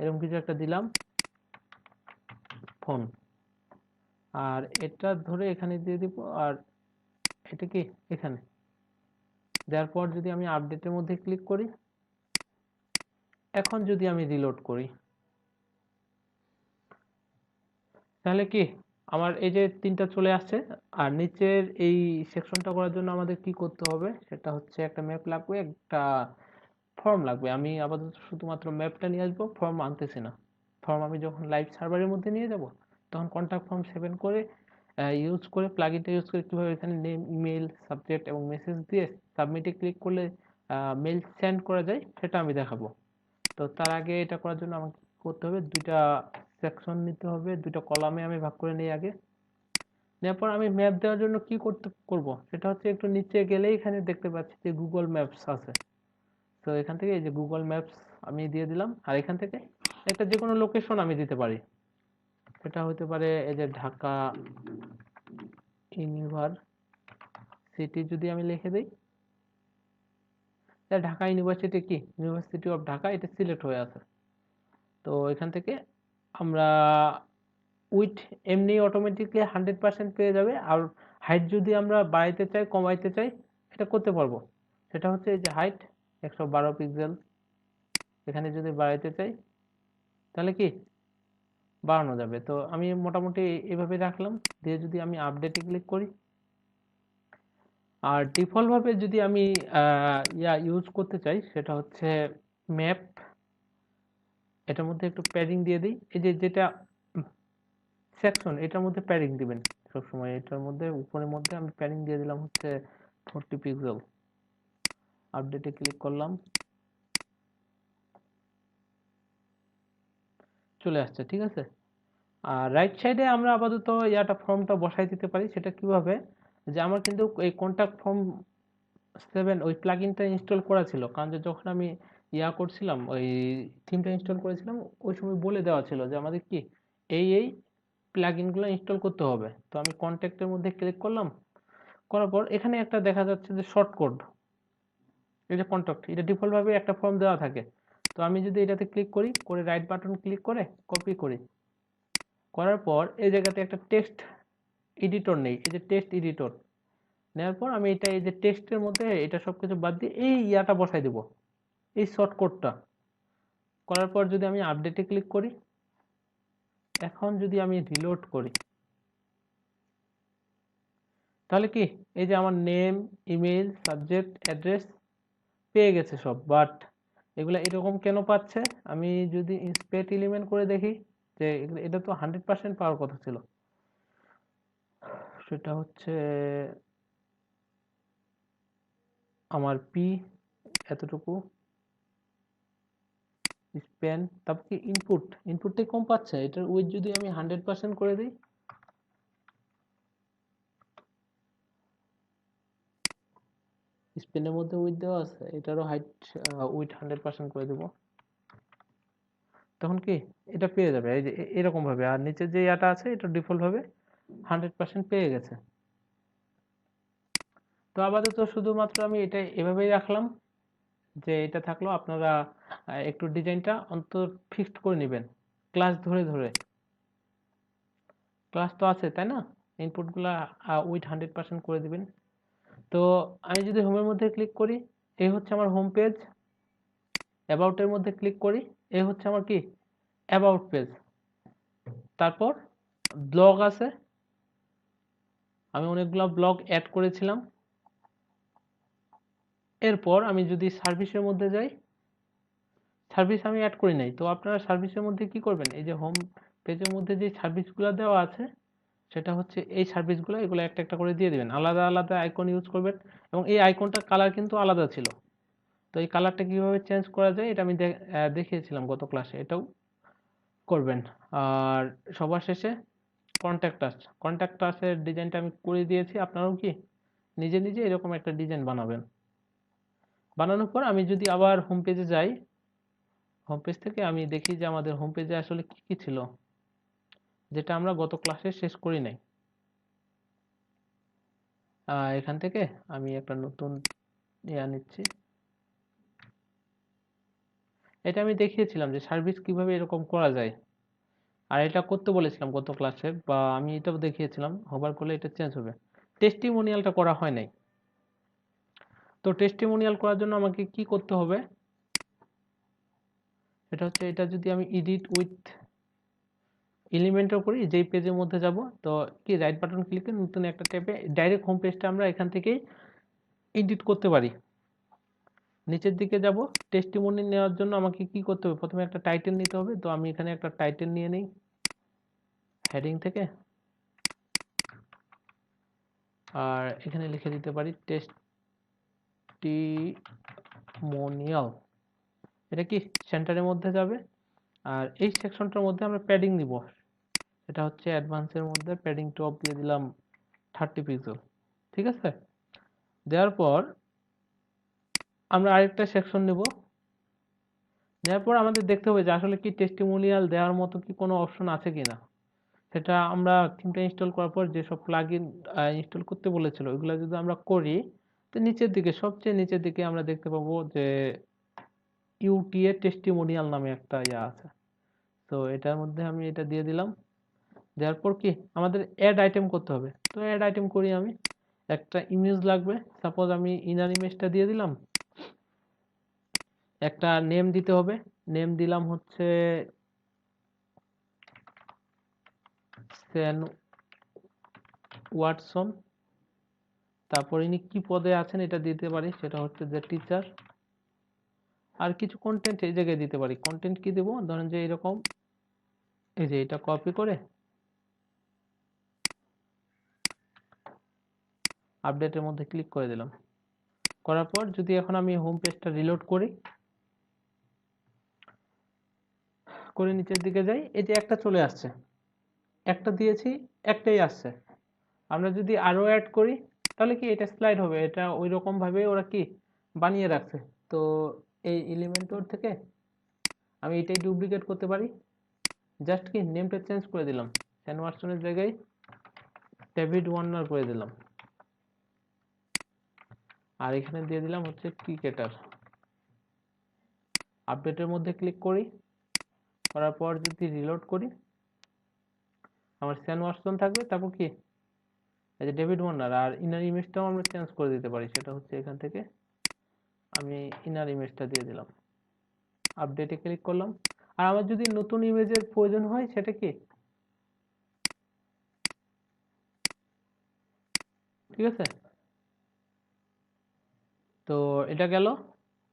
এরকম কিছু একটা দিলাম, ফোন। আর এটা ধরে এখানে দিয়ে দিব, আর এটা কি এখানে দেওয়ার পর যদি আমি আপডেটের মধ্যে ক্লিক করি, এখন যদি আমি রিলোড করি, তাহলে কি আমার এই যে 3টা চলে আসছে। আর নিচের এই সেকশনটা করার জন্য আমাদের কি করতে হবে, সেটা হচ্ছে একটা ম্যাপ লাগবে, একটা ফর্ম লাগবে। আমি আপাতত শুধুমাত্র ম্যাপটা নিয়ে আসবো, ফর্ম আনতেছি না। ফর্ম আমি যখন লাইভ সার্ভারের মধ্যে নিয়ে যাব, তখন কন্ট্যাক্ট ফর্ম 7 করে ইউজ করে, প্লাগইনটা ইউজ করে কীভাবে এখানে নেম, ইমেল, সাবজেক্ট এবং মেসেজ দিয়ে সাবমিটে ক্লিক করলে মেল সেন্ড করা যায়, সেটা আমি দেখাবো। তো তার আগে এটা করার জন্য আমাকে কি করতে হবে, 2টা সেকশন নিতে হবে, 2টা কলামে আমি ভাগ করে নিই আগে। নেওয়ার পর আমি ম্যাপ দেওয়ার জন্য কি করব, সেটা হচ্ছে একটু নিচে গেলেই এখানে দেখতে পাচ্ছি যে গুগল ম্যাপস আছে। তো এখান থেকে এই যে গুগল ম্যাপস আমি দিয়ে দিলাম। আর এখান থেকে একটা যে কোনো লোকেশন আমি দিতে পারি। সেটা হতে পারে এই যে ঢাকা ইউনিভার্সিটি যদি আমি লিখে দিই, ঢাকা ইউনিভার্সিটি কি, ইউনিভার্সিটি অফ ঢাকা, এটা সিলেক্ট হয়ে আছে। তো এখান থেকে আমরা উইথ এমনি অটোমেটিকলি 100% পেয়ে যাবে। আর হাইট যদি আমরা বাড়াইতে চাই, কমাইতে চাই, এটা করতে পারবো। সেটা হচ্ছে এই যে হাইট 112 পিক্সেল, এখানে যদি বাড়াইতে চাই তাহলে কি বাড়ানো যাবে। তো আমি মোটামুটি এভাবে রাখলাম। দিয়ে যদি আমি আপডেটে ক্লিক করি, আর ডিফল্ট ভাবে যদি আমি ইউজ করতে চাই, সেটা হচ্ছে ম্যাপ, এটার মধ্যে একটু প্যাডিং দিয়ে দিই। এই যে যেটা সেকশন, এটার মধ্যে প্যাডিং দিবেন সবসময়। এটার মধ্যে উপরের মধ্যে আমি প্যাডিং দিয়ে দিলাম হচ্ছে 40 পিক্সেল। আপডেটে ক্লিক করলাম, চলে আসছে, ঠিক আছে। আর রাইট সাইডে আমরা আপাতত ফর্মটা বসাই দিতে পারি। সেটা কিভাবে, যে আমার কিন্তু এই কন্ট্যাক্ট ফর্ম 7 ওই প্লাগইনটা ইনস্টল করা ছিল, কারণ যে যখন আমি করছিলাম, ওই থিমটা ইনস্টল করেছিলাম, ওই সময় বলে দেওয়া ছিল যে আমাদের কি এই প্লাগইনগুলো ইনস্টল করতে হবে। তো আমি কন্ট্যাক্টের মধ্যে ক্লিক করলাম, করার পর এখানে একটা দেখা যাচ্ছে যে শর্ট কোড, এই যে কন্ট্যাক্ট, এটা ডিফল্ট ভাবে একটা ফর্ম দেওয়া থাকে। তো আমি যদি এটাতে ক্লিক করি, করে রাইট বাটন ক্লিক করে কপি করি, করার পর এই জায়গাতে একটা টেক্সট এডিটর নেই, এই যে টেক্সট এডিটর নেওয়ার পর আমি এটা এই যে টেক্সটের মধ্যে এটা সবকিছু বাদ দিয়ে এই বসাই দেব, এই শর্টকাটটা। করার পর যদি আমি আপডেটে ক্লিক করি, এখন যদি আমি রিলোড করি, তাহলে কি এই যে আমার নেম, ইমেল, সাবজেক্ট, অ্যাড্রেস পেয়ে গেছে সব। বাট এগুলা এরকম কেন পাচ্ছে, আমি যদি ইন্সপেক্ট এলিমেন্ট করে দেখি, যে এটা তো 100% পাওয়ার কথা ছিল। সেটা হচ্ছে আমার পি এতটুকু, স্প্যান, তারপর কি ইনপুটটাই কম পাচ্ছে। এটার উইথ যদি আমি 100% করে দিই, স্পেনের মধ্যে উইথ দেওয়া আছে, এটারও হাইট উইথ 100% করে দেব, তখন কি এটা পেয়ে যাবে এই যে এরকম ভাবে। আর নিচে যে আছে, এটা ডিফল্ট ভাবে 100% পেয়ে গেছে। তো আপাতত শুধুমাত্র আমি এটা এভাবেই রাখলাম, যে এটা থাকলো। আপনারা একটু ডিজাইনটা অন্তত ফিক্সড করে নেবেন, ক্লাস ধরে ধরে। ক্লাস তো আছে তাই না, ইনপুটগুলা উইথ 100% করে দিবেন। তো আমি যদি হোমের মধ্যে ক্লিক করি, এই হচ্ছে আমার হোম পেজ। অ্যাবাউটের মধ্যে ক্লিক করি, এই হচ্ছে আমার কি অ্যাবাউট পেজ। তারপর ব্লগ আছে, আমি অনেকগুলো ব্লগ অ্যাড করেছিলাম। এরপর আমি যদি সার্ভিসের মধ্যে যাই, সার্ভিস আমি অ্যাড করি নাই। তো আপনারা সার্ভিসের মধ্যে কি করবেন, এই যে হোম পেজের মধ্যে যে সার্ভিসগুলো দেওয়া আছে, সেটা হচ্ছে এই সার্ভিসগুলো, এগুলো একটা একটা করে দিয়ে দিবেন। আলাদা আলাদা আইকন ইউজ করবেন, এবং এই আইকনটার কালার কিন্তু আলাদা ছিল। তো এই কালারটা কিভাবে চেঞ্জ করা যায়, এটা আমি দেখিয়েছিলাম গত ক্লাসে, এটাও করবেন। আর সবার শেষে কন্ট্যাক্ট আসের ডিজাইনটা আমি করে দিয়েছি। আপনারাও কি নিজে নিজে এরকম একটা ডিজাইন বানাবেন। বানানোর পর আমি যদি আবার হোম পেজে যাই, হোম পেজ থেকে আমি দেখি যে আমাদের হোম পেজে আসলে কি কি ছিল, যেটা আমরা গত ক্লাসে শেষ করি নাই। এখান থেকে আমি একটা নতুন নিচ্ছি। এটা আমি দেখিয়েছিলাম যে সার্ভিস কিভাবে এরকম করা যায়, আর এটা করতে বলেছিলাম গত ক্লাসে, বা আমি এটাও দেখিয়েছিলাম। হোভার করলে এটা চেঞ্জ হবে। টেস্টিমোনিয়ালটা করা হয় নাই। তো তো টেস্টিমোনিয়াল করার জন্য আমাকে কি করতে হবে, এটা হচ্ছে, এটা যদি আমি এডিট উইথ এলিমেন্টও করি, যেই পেজের মধ্যে যাব, তো কি রাইট বাটন ক্লিক করে নতুন একটা ট্যাবে ডাইরেক্ট হোম পেজটা আমরা এখান থেকেই এডিট করতে পারি। নিচের দিকে যাব, টেস্টিমোনি নেওয়ার জন্য আমাকে কি করতে হবে, প্রথমে একটা টাইটেল নিতে হবে। তো আমি এখানে একটা টাইটেল নিয়ে নিই হেডিং থেকে, আর এখানে লিখে দিতে পারি টেস্টিমোনিয়াল। এটা কি সেন্টারের মধ্যে যাবে, আর এই সেকশনটার মধ্যে আমরা প্যাডিং দিব। এটা হচ্ছে অ্যাডভান্সের মধ্যে প্যাডিং টপ দিয়ে দিলাম 30 পিক্সেল। ঠিক আছে, দেওয়ার পর আমরা আরেকটা সেকশন নেব। নেওয়ার পর আমাদের দেখতে হবে যে আসলে কি টেস্টিমোনিয়াল দেওয়ার মতো কি কোনো অপশন আছে কিনা। সেটা আমরা থিমটা ইনস্টল করার পর যেসব প্লাগইন ইনস্টল করতে বলেছিল ওইগুলো যদি আমরা করি, তো নিচের দিকে, সবচেয়ে নিচের দিকে আমরা দেখতে পাবো যে ইউটিএ টেস্টিমোনিয়াল নামে একটা ইয়া আছে। তো এটার মধ্যে আমি এটা দিয়ে দিলাম। দেওয়ার পর কি আমাদের অ্যাড আইটেম করতে হবে। তো অ্যাড আইটেম করি, আমি একটা ইমেজ লাগবে। সাপোজ আমি ইনার ইমেজটা দিয়ে দিলাম। একটা নেম দিতে হবে, নেম দিলাম হচ্ছে সেন ওয়াটসন। তারপর ইনি কি পদে আছেন এটা দিতে পারি, সেটা হচ্ছে যে টিচার। আর কিছু কন্টেন্ট এই জায়গায় দিতে পারি। কন্টেন্ট কি দেবো, ধরেন যে এরকম, এই যে এটা কপি করে আপডেটের মধ্যে ক্লিক করে দিলাম। করার পর যদি এখন আমি হোম পেজটা রিলোড করি, করে নিচের দিকে যাই, এই যে একটা চলে আসছে, একটা দিয়েছি, একটাই আসছে। আমরা যদি আরো অ্যাড করি তাহলে কি এটা স্লাইড হবে, এটা ওই রকম ভাবে ওরা কি বানিয়ে রাখছে। তো এই এলিমেন্টর থেকে আমি এটাই ডুপ্লিকেট করতে পারি। জাস্ট কি নেমটা চেঞ্জ করে দিলাম, সেন ওয়াটসনের জায়গায় ডেভিড ওয়ার্নার করে দিলাম। আর এখানে দিয়ে দিলাম হচ্ছে ক্রিকেটার। আপডেটের মধ্যে ক্লিক করি, করার পর যদি রিলোড করি আমার সেন ওয়াটসন থাকবে। তারপর কি এই যে ডেভিড ওয়ার্নার, আর ইনার ইমেজটাও আমরা চেঞ্জ করে দিতে পারি। সেটা হচ্ছে এখান থেকে আমি ইনার ইমেজটা দিয়ে দিলাম, আপডেটে ক্লিক করলাম। আর আমার যদি নতুন ইমেজের প্রয়োজন হয় সেটা কি, ঠিক আছে। তো এটা গেল।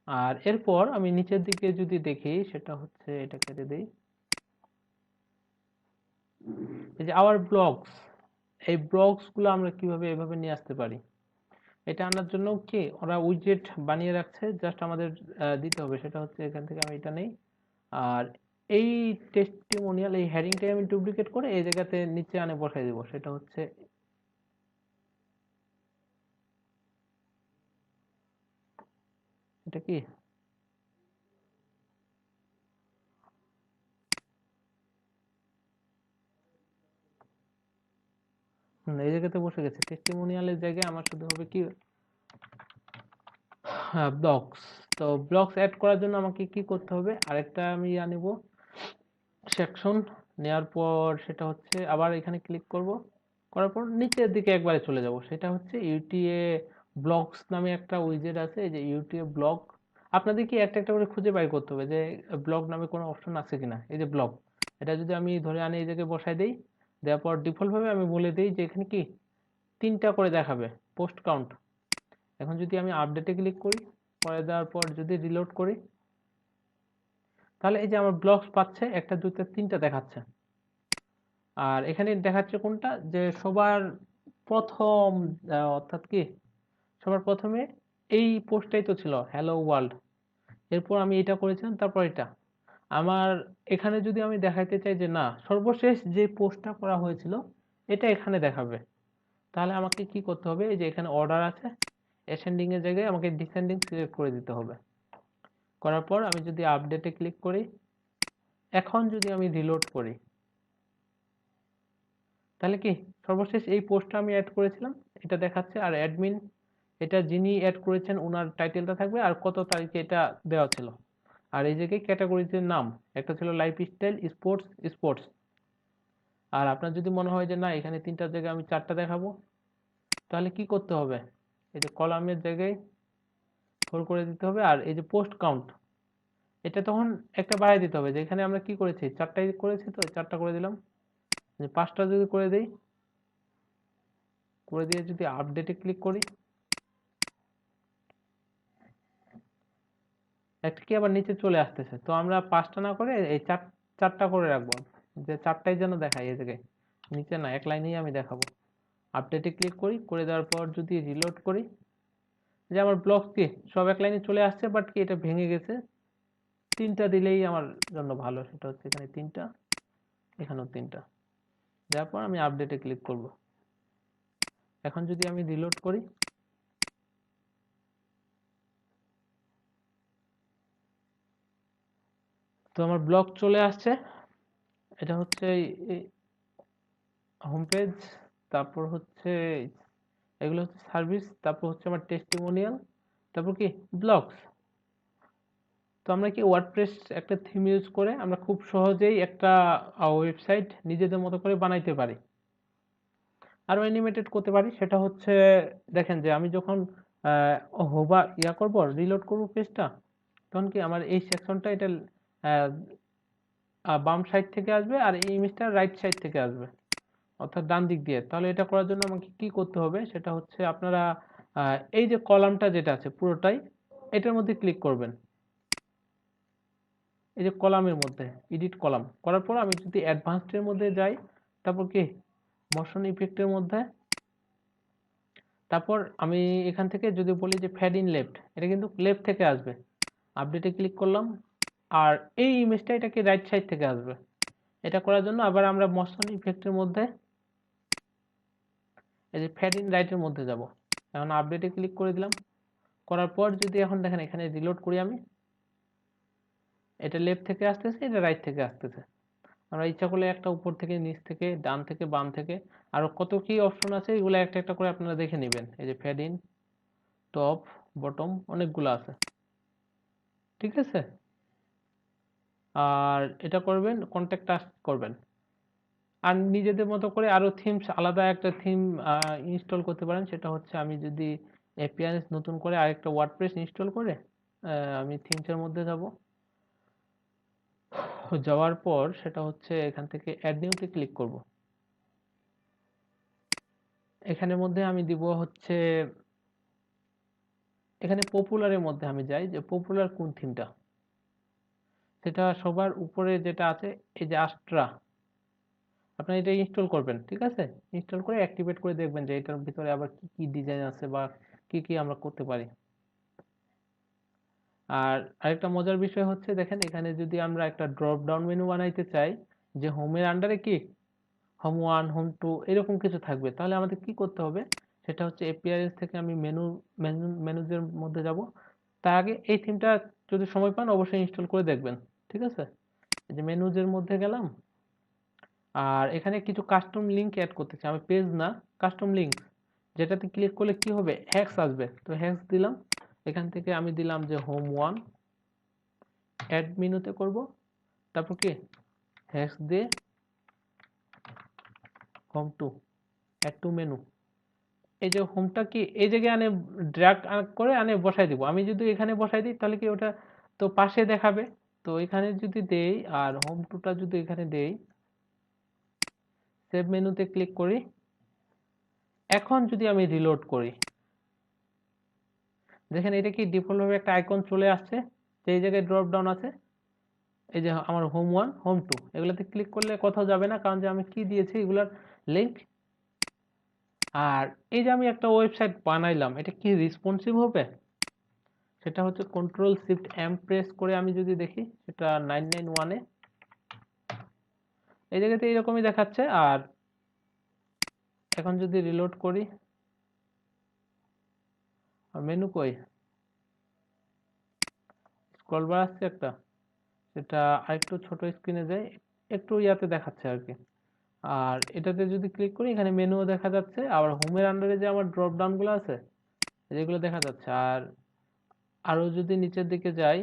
আর এরপর আমি নিচের দিকে যদি দেখি, সেটা হচ্ছে এটা কেটে দেই, এই যে আওয়ার ব্লগস, এই ব্লগস গুলো আমরা কিভাবে এভাবে নিয়ে আসতে পারি। এটা আনার জন্য কি ওরা উইজেট বানিয়ে রাখছে, জাস্ট আমাদের দিতে হবে। সেটা হচ্ছে এখান থেকে আমি এটা নেই, আর এই টেস্টিমোনিয়াল এই হেডিংটাই আমি ডুপ্লিকেট করে এই জায়গাতে নিচে আনে বসাই দেবো। সেটা হচ্ছে এটা কি, এই জায়গাতে বসে গেছে। টেস্টিমোনিয়ালের জায়গায় আমার শুধু হবে কি ব্লগস। তো ব্লগস অ্যাড করার জন্য আমাকে কি করতে হবে, আরেকটা আমি আনিব সেকশন। নেওয়ার পর সেটা হচ্ছে আবার এখানে ক্লিক করব, করার পর নিচের দিকে একবারে চলে যাব। সেটা হচ্ছে ইউটিএ ব্লগস নামে একটা উইজেট আছে, এই যে ইউটিএ ব্লগ। আপনাদের কি একটা একটা করে খুঁজে বাই করতে হবে যে ব্লগ নামে কোনো অপশন আছে কিনা। এই যে ব্লগ, এটা যদি আমি ধরে আনি এই জায়গায় বসাই দেই, দেওয়ার পর ডিফল্ট ভাবে আমি বলে দিই যে এখানে কি 3টা করে দেখাবে পোস্ট কাউন্ট। এখন যদি আমি আপডেটে ক্লিক করি, করে দেওয়ার পর যদি রিলোড করি, তাহলে এই যে আমার ব্লগস পাচ্ছে 1টা 2টা 3টা দেখাচ্ছে। আর এখানে দেখাচ্ছে কোনটা, যে সবার প্রথম, অর্থাৎ কি সবার প্রথমে এই পোস্টটাই তো ছিল হ্যালো ওয়ার্ল্ড। এরপর আমি এটা করেছিলাম, তারপর এটা। আমার এখানে যদি আমি দেখাইতে চাই যে না, সর্বশেষ যে পোস্টটা করা হয়েছিল এটা এখানে দেখাবে, তাহলে আমাকে কি করতে হবে, এই যে এখানে অর্ডার আছে, অ্যাসেন্ডিং এর জায়গায় আমাকে ডিসেন্ডিং সিলেক্ট করে দিতে হবে। করার পর আমি যদি আপডেটে ক্লিক করি, এখন যদি আমি রিলোড করি, তাহলে কি সর্বশেষ এই পোস্টটা আমি অ্যাড করেছিলাম এটা দেখাচ্ছে। আর অ্যাডমিন, এটা যিনি অ্যাড করেছেন ওনার টাইটেলটা থাকবে আর কত তারিখে এটা দেওয়া ছিল। আর এই জায়গায় ক্যাটাগরিজের নাম, একটা ছিল লাইফস্টাইল, স্পোর্টস, স্পোর্টস। আর আপনার যদি মনে হয় যে না এখানে 3টার জায়গায় আমি 4টা দেখাবো, তাহলে কি করতে হবে, এই যে কলামের জায়গায় 4 করে দিতে হবে। আর এই যে পোস্ট কাউন্ট, এটা তখন একটা বাড়াই দিতে হবে, যেখানে আমরা কি করেছি 4টাই করেছি, তো 4টা করে দিলাম। যে 5টা যদি করে দেই, করে দিয়ে যদি আপডেটে ক্লিক করি, একটা কি আবার নিচে চলে আসতেছে। তো আমরা 5টা না করে এই 4টা করে রাখবো, যে 4টাই যেন দেখায় এই জায়গায়, নিচে না, এক লাইনেই আমি দেখাবো। আপডেটে ক্লিক করি, করে দেওয়ার পর যদি রিলোড করি, যে আমার ব্লক কি সব এক লাইনে চলে আসছে, বাট কি এটা ভেঙে গেছে। 3টা দিলেই আমার জন্য ভালো, সেটা হচ্ছে এখানে 3টা, এখানেও 3টা। দেওয়ার পর আমি আপডেটে ক্লিক করব। এখন যদি আমি রিলোড করি, তো আমার ব্লক চলে আসছে। এটা হচ্ছে হোম পেজ, তারপর হচ্ছে এগুলো হচ্ছে সার্ভিস, তারপর হচ্ছে আমার টেস্টিমোনিয়াল, তারপর কি ব্লগস। তো আমরা কি ওয়ার্ডপ্রেস একটা থিম ইউজ করে আমরা খুব সহজেই একটা ওয়েবসাইট নিজেদের মতো করে বানাইতে পারি। আরো অ্যানিমেটেড করতে পারি, সেটা হচ্ছে দেখেন যে আমি যখন হোবা করব, রিলোড করব পেজটা, তখন কি আমার এই সেকশনটা এটা বাম সাইড থেকে আসবে, আর এই ইমেজটা রাইট সাইড থেকে আসবে, অর্থাৎ ডান দিক দিয়ে। তাহলে এটা করার জন্য আমাকে কি করতে হবে, সেটা হচ্ছে আপনারা এই যে কলামটা যেটা আছে পুরোটাই, এটার মধ্যে ক্লিক করবেন, এই যে কলামের মধ্যে এডিট কলাম করার পর আমি যদি অ্যাডভান্সডের মধ্যে যাই, তারপর কি মোশন ইফেক্টের মধ্যে, তারপর আমি এখান থেকে যদি বলি যে ফ্যাড ইন লেফট, এটা কিন্তু লেফট থেকে আসবে। আপডেটে ক্লিক করলাম, আর এই ইমেজটা এটা কি রাইট সাইড থেকে আসবে। এটা করার জন্য আবার আমরা মোশন ইফেক্টের মধ্যে এই যে ফ্যাড ইন রাইটের মধ্যে যাব। এখন আপডেটে ক্লিক করে দিলাম, করার পর যদি এখন দেখেন এখানে রিলোড করি আমি, এটা লেফট থেকে আসতেছে, এটা রাইট থেকে আসতেছে। আমরা ইচ্ছা করলে একটা উপর থেকে, নিচ থেকে, ডান থেকে, বাম থেকে, আরো কত কি অপশন আছে, এগুলো একটা একটা করে আপনারা দেখে নেবেন। এই যে ফ্যাড ইন, টপ, বটম, অনেকগুলো আছে, ঠিক আছে। আর এটা করবেন, কন্ট্যাক্ট টাস্ক করবেন। আর নিজেদের মতো করে আরো থিমস, আলাদা একটা থিম ইনস্টল করতে পারেন। সেটা হচ্ছে আমি যদি অ্যাপিয়ারেন্স নতুন করে আরেকটা ওয়ার্ডপ্রেস ইনস্টল করে আমি থিমসের মধ্যে যাব, যাওয়ার পর সেটা হচ্ছে এখান থেকে অ্যাড নিউতে ক্লিক করব। এখানের মধ্যে আমি দিব হচ্ছে, এখানে পপুলারের মধ্যে আমি যাই, যে পপুলার কোন থিমটা, সেটা সবার উপরে যেটা আছে, এই যে আস্ট্রা, আপনারা এটা ইনস্টল করবেন, ঠিক আছে। ইনস্টল করে অ্যাক্টিভেট করে দেখবেন যে এটার ভিতরে আবার কি কি ডিজাইন আছে বা কি কি আমরা করতে পারি। আর আরেকটা মজার বিষয় হচ্ছে দেখেন, এখানে যদি আমরা একটা ড্রপ ডাউন মেনু বানাইতে চাই, যে হোমের আন্ডারে কি হোম 1, হোম 2 এরকম কিছু থাকবে, তাহলে আমাদের কি করতে হবে, সেটা হচ্ছে অ্যাপিয়ারেন্স থেকে আমি মেনুজের মধ্যে যাব। তার আগে এই থিমটা যদি সময় পান অবশ্যই ইনস্টল করে দেখবেন, ঠিক আছে। এই যে মেনুজের মধ্যে গেলাম, আর এখানে কিছু কাস্টম লিঙ্ক অ্যাড করতে চাই আমি, পেজ না, কাস্টম লিঙ্ক, যেটাতে ক্লিক করলে কি হবে, হ্যাক্স আসবে। তো হ্যাক্স দিলাম, এখান থেকে আমি দিলাম যে হোম 1, অ্যাড মেনুতে করব, তারপর কি হ্যাশ দিয়ে হোম 2, অ্যাড টু মেনু। এই যে হোমটা কি এই জায়গায় আনে ড্র্যাগ করে আনে বসাই দিব। আমি যদি এখানে বসাই দিই তাহলে কি ওটা তো পাশে দেখাবে। তো এখানে যদি দেই, আর হোম 2টা যদি এখানে দেই, সেভ মেনুতে ক্লিক করি, এখন যদি আমি রিলোড করি, দেখেন এটা কি ডিফল্ট ভাবে একটা আইকন চলে আসছে, যে এই জায়গায় ড্রপ ডাউন আছে, এই যে আমার হোম 1, হোম 2, এগুলোতে ক্লিক করলে কোথাও যাবে না, কারণ যে আমি কি দিয়েছি এগুলার লিংক। আর এই যে আমি একটা ওয়েবসাইট বানাইলাম, এটা কি রেসপন্সিভ হবে, সেটা হচ্ছে কন্ট্রোল শিফট এম প্রেস করে আমি যদি দেখি, সেটা 991 এ এই জায়গাতে এইরকমই দেখাচ্ছে। আর এখন যদি রিলোড করি, মেনু কই, স্ক্রল বার আসছে একটা, সেটা আরেকটু ছোট স্ক্রিনে যায়, একটু ইয়াতে দেখাচ্ছে আর কি। আর এটাতে যদি ক্লিক করি, এখানে মেনুও দেখা যাচ্ছে, আবার হোমের আন্ডারে যে আমার ড্রপ ডাউন গুলো আছে যেগুলো দেখা যাচ্ছে। আর আরো যদি নিচের দিকে যাই,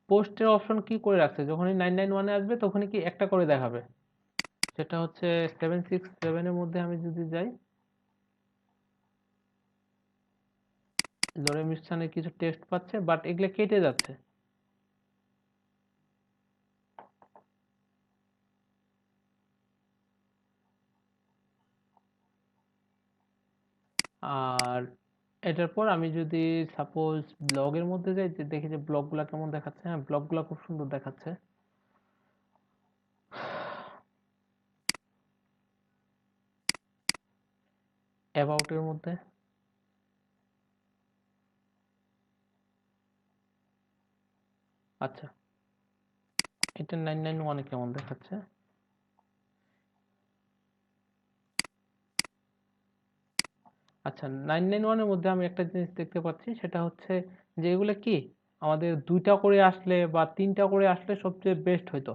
পোস্টের অপশন কি করে রাখছে, যখনই 991 এ আসবে তখনই কি একটা করে দেখাবে, সেটা হচ্ছে 767 এর মধ্যে আমি যদি যাই, লরেম স্থানের কিছু টেক্সট পাচ্ছে, বাট এগুলো কেটে যাচ্ছে। আর এটার পর আমি যদি সাপোজ ব্লগের মধ্যে যাই, যে দেখি যে ব্লগগুলা কেমন দেখাচ্ছে। হ্যাঁ, ব্লগগুলা খুব সুন্দর দেখাচ্ছে। অ্যাবাউটের মধ্যে আচ্ছা, এটা 991-এ কেমন দেখাচ্ছে। আচ্ছা, 991-এর মধ্যে আমি একটা জিনিস দেখতে পাচ্ছি, সেটা হচ্ছে যে এগুলো কি আমাদের 2টা করে আসলে বা 3টা করে আসলে সবচেয়ে বেস্ট হইতো।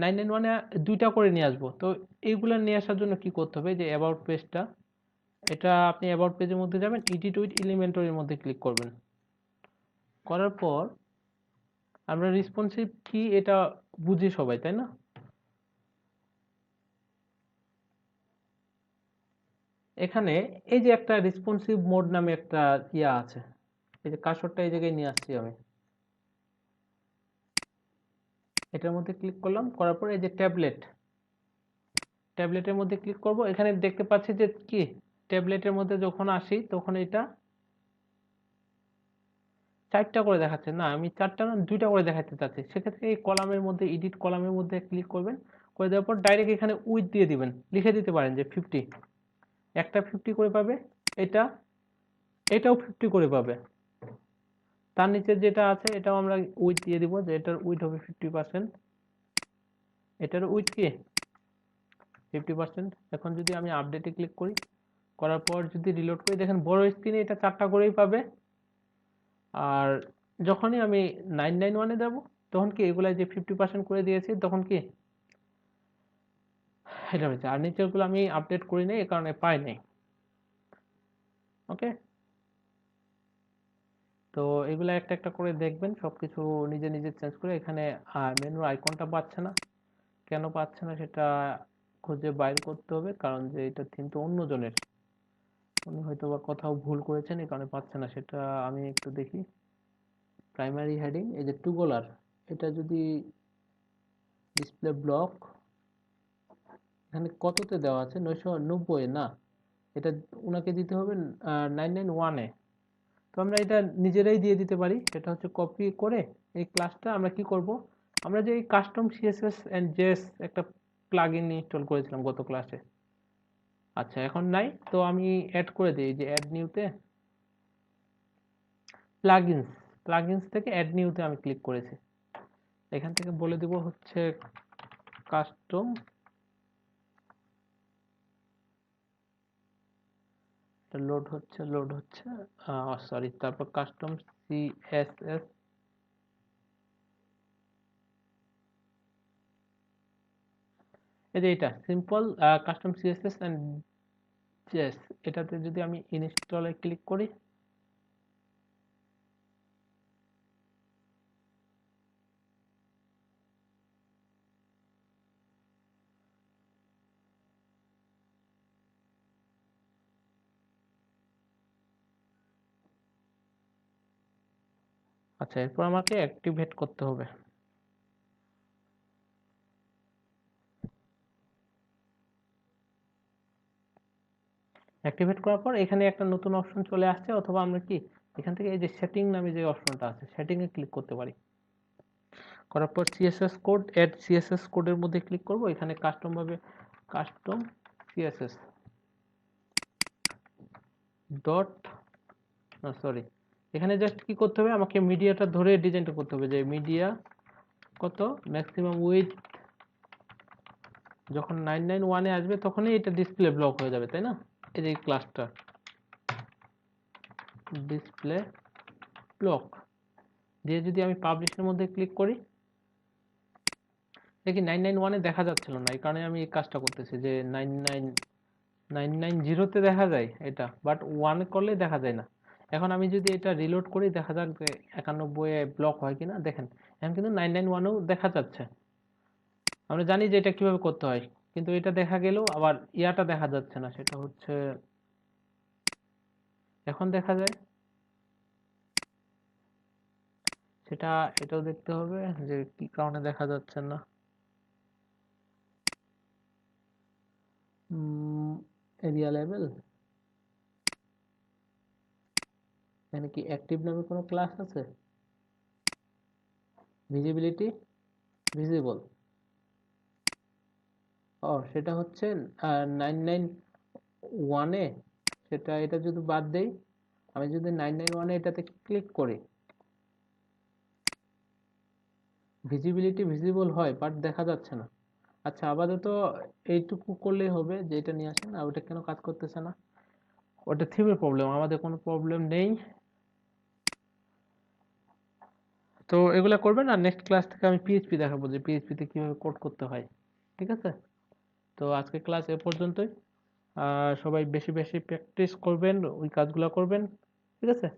991-এ 2টা করে নিয়ে আসবো। তো এইগুলা নিয়ে আসার জন্য কি করতে হবে, যে অ্যাবাউট পেজটা, এটা আপনি অ্যাবাউট পেজের মধ্যে যাবেন, এডিট উইথ এলিমেন্টরির মধ্যে ক্লিক করবেন। করার পর আমরা রেসপন্সিভ কি এটা বুঝি সবাই, তাই না? এখানে এই যে একটা রেসপন্সিভ মোড নামে একটা ইয়া আছে, এই যে কার্সরটা এই জায়গায় নিয়ে আসছি আমি, এটার মধ্যে ক্লিক করলাম। করার পর এই যে ট্যাবলেটের মধ্যে ক্লিক করব। এখানে দেখতে পাচ্ছি যে কি ট্যাবলেটের মধ্যে যখন আসি তখন এটা 4টা করে দেখাচ্ছে। না, আমি 4টা না 2টা করে দেখাতে চাচ্ছি। সেক্ষেত্রে এই কলামের মধ্যে, এডিট কলামের মধ্যে ক্লিক করবেন। করে দেওয়ার পর ডাইরেক্ট এখানে উইথ দিয়ে দিবেন, লিখে দিতে পারেন যে 50। একটা 50 করে পাবে, এটা এটাও 50 করে পাবে। তার নিচে যেটা আছে এটাও আমরা উইথ দিয়ে দিব, যে এটার উইথ হবে 50%, এটার উইথ কি 50%। এখন যদি আমি আপডেটে ক্লিক করি, করার পর যদি রিলোড করি, দেখেন বড় স্ক্রিনে এটা 4টা করেই পাবে। আর যখনই আমি 991-এ যাব, তখন কি এগুলা যে 50% করে দিয়েছি, তখন কি এটা হয়েছে। আর নিচেরগুলো আমি আপডেট করি নাই, এই কারণে পাই নাই। ওকে, তো এগুলা একটা একটা করে দেখবেন, সবকিছু নিজে নিজে চেঞ্জ করে। এখানে মেনুর আইকনটা পাচ্ছে না, কেন পাচ্ছে না সেটা খুঁজে বাইর করতে হবে, কারণ যে এটা থিম তো অন্যজনের, উনি হয়তো বা কোথাও ভুল করেছেন, এই কারণে পাচ্ছে না। সেটা আমি একটু দেখি। প্রাইমারি হেডিং, এই যে টুগলার, এটা যদি ডিসপ্লে ব্লক, এখানে কততে দেওয়া আছে, 990 না, এটা ওনাকে দিতে হবে 991-এ। তো আমরা এটা নিজেরাই দিয়ে দিতে পারি। সেটা হচ্ছে কপি করে এই ক্লাসটা আমরা কি করব, আমরা যে এই কাস্টম সিএসএস এন্ড জেএস একটা প্লাগইন ইনস্টল করেছিলাম গত ক্লাসে, আচ্ছা এখন নাই, তো আমি অ্যাড করে দিই, যে অ্যাড নিউতে প্লাগইনস, প্লাগইনস থেকে অ্যাড নিউতে আমি ক্লিক করেছি। এখান থেকে বলে দিব হচ্ছে কাস্টম, লোড হচ্ছে সরি, তারপর কাস্টম সিএসএস, এই যে এটা simple custom CSS and JS, এটাতে যদি আমি ইনস্টলে ক্লিক করি, আচ্ছা এরপর আমাকে অ্যাক্টিভেট করতে হবে। অ্যাক্টিভেট করার পর এখানে একটা নতুন অপশন চলে আসছে, অথবা আমরা কি এখান থেকে এই যে সেটিং নামে যে অপশনটা আছে, সেটিং এ ক্লিক করতে পারি। করার পর সিএসএস কোড, অ্যাড সিএসএস কোডের মধ্যে ক্লিক করব। এখানে কাস্টম ভাবে কাস্টম সিএসএস ডট, না সরি, এখানে জাস্ট কি করতে হবে, আমাকে মিডিয়াটা ধরে ডিজাইনটা করতে হবে, যে মিডিয়া কত ম্যাক্সিমাম উইথ, যখন 991-এ আসবে তখনই এটা ডিসপ্লে ব্লক হয়ে যাবে, তাই না? এই যে ক্লাসটা ডিসপ্লে ব্লক দিয়ে যদি আমি পাবলিশের মধ্যে ক্লিক করি, দেখি 991-এ দেখা যাচ্ছিল না, এই কারণে আমি এই কাজটা করতেছি, যে 990-তে দেখা যায় এটা, বাট 1 করলে দেখা যায় না। এখন আমি যদি এটা রিলোড করি, দেখা যাক যে 91-এ ব্লক হয় কিনা। দেখেন এখন কিন্তু 991-ও দেখা যাচ্ছে। আমরা জানি যে এটা কিভাবে করতে হয়, কিন্তু এটা দেখা গেলেও আবার ইয়াটা দেখা যাচ্ছে না, সেটা হচ্ছে এখন দেখা যায়। সেটা এটাও দেখতে হবে যে কি কারণে দেখা যাচ্ছে না। এরিয়া লেভেল, এখানে কি অ্যাক্টিভ নামে কোনো ক্লাস আছে? ভিজিবিলিটি, ভিজিবল, সেটা হচ্ছে 991-এ, সেটা এটা যদি বাদ দেই, আমি যদি 991-এ এটাতে ক্লিক করি, ভিজিবিলিটি ভিজিবল হয় বাট দেখা যাচ্ছে না। আচ্ছা, আপাতত এইটুকু করলেই হবে যে এটা নিয়ে আসেন। আর ওটা কেন কাজ করতেছে না? ওটা থিমের প্রবলেম, আমাদের কোনো প্রবলেম নেই। তো এগুলা করবেন, আর নেক্সট ক্লাস থেকে আমি পিএইচপি দেখাবো যে পিএইচপিতে কিভাবে কোড করতে হয়। ঠিক আছে? তো আজকে ক্লাস এ পর্যন্তই। সবাই বেশি বেশি প্র্যাকটিস করবেন, ওই কাজগুলো করবেন। ঠিক আছে?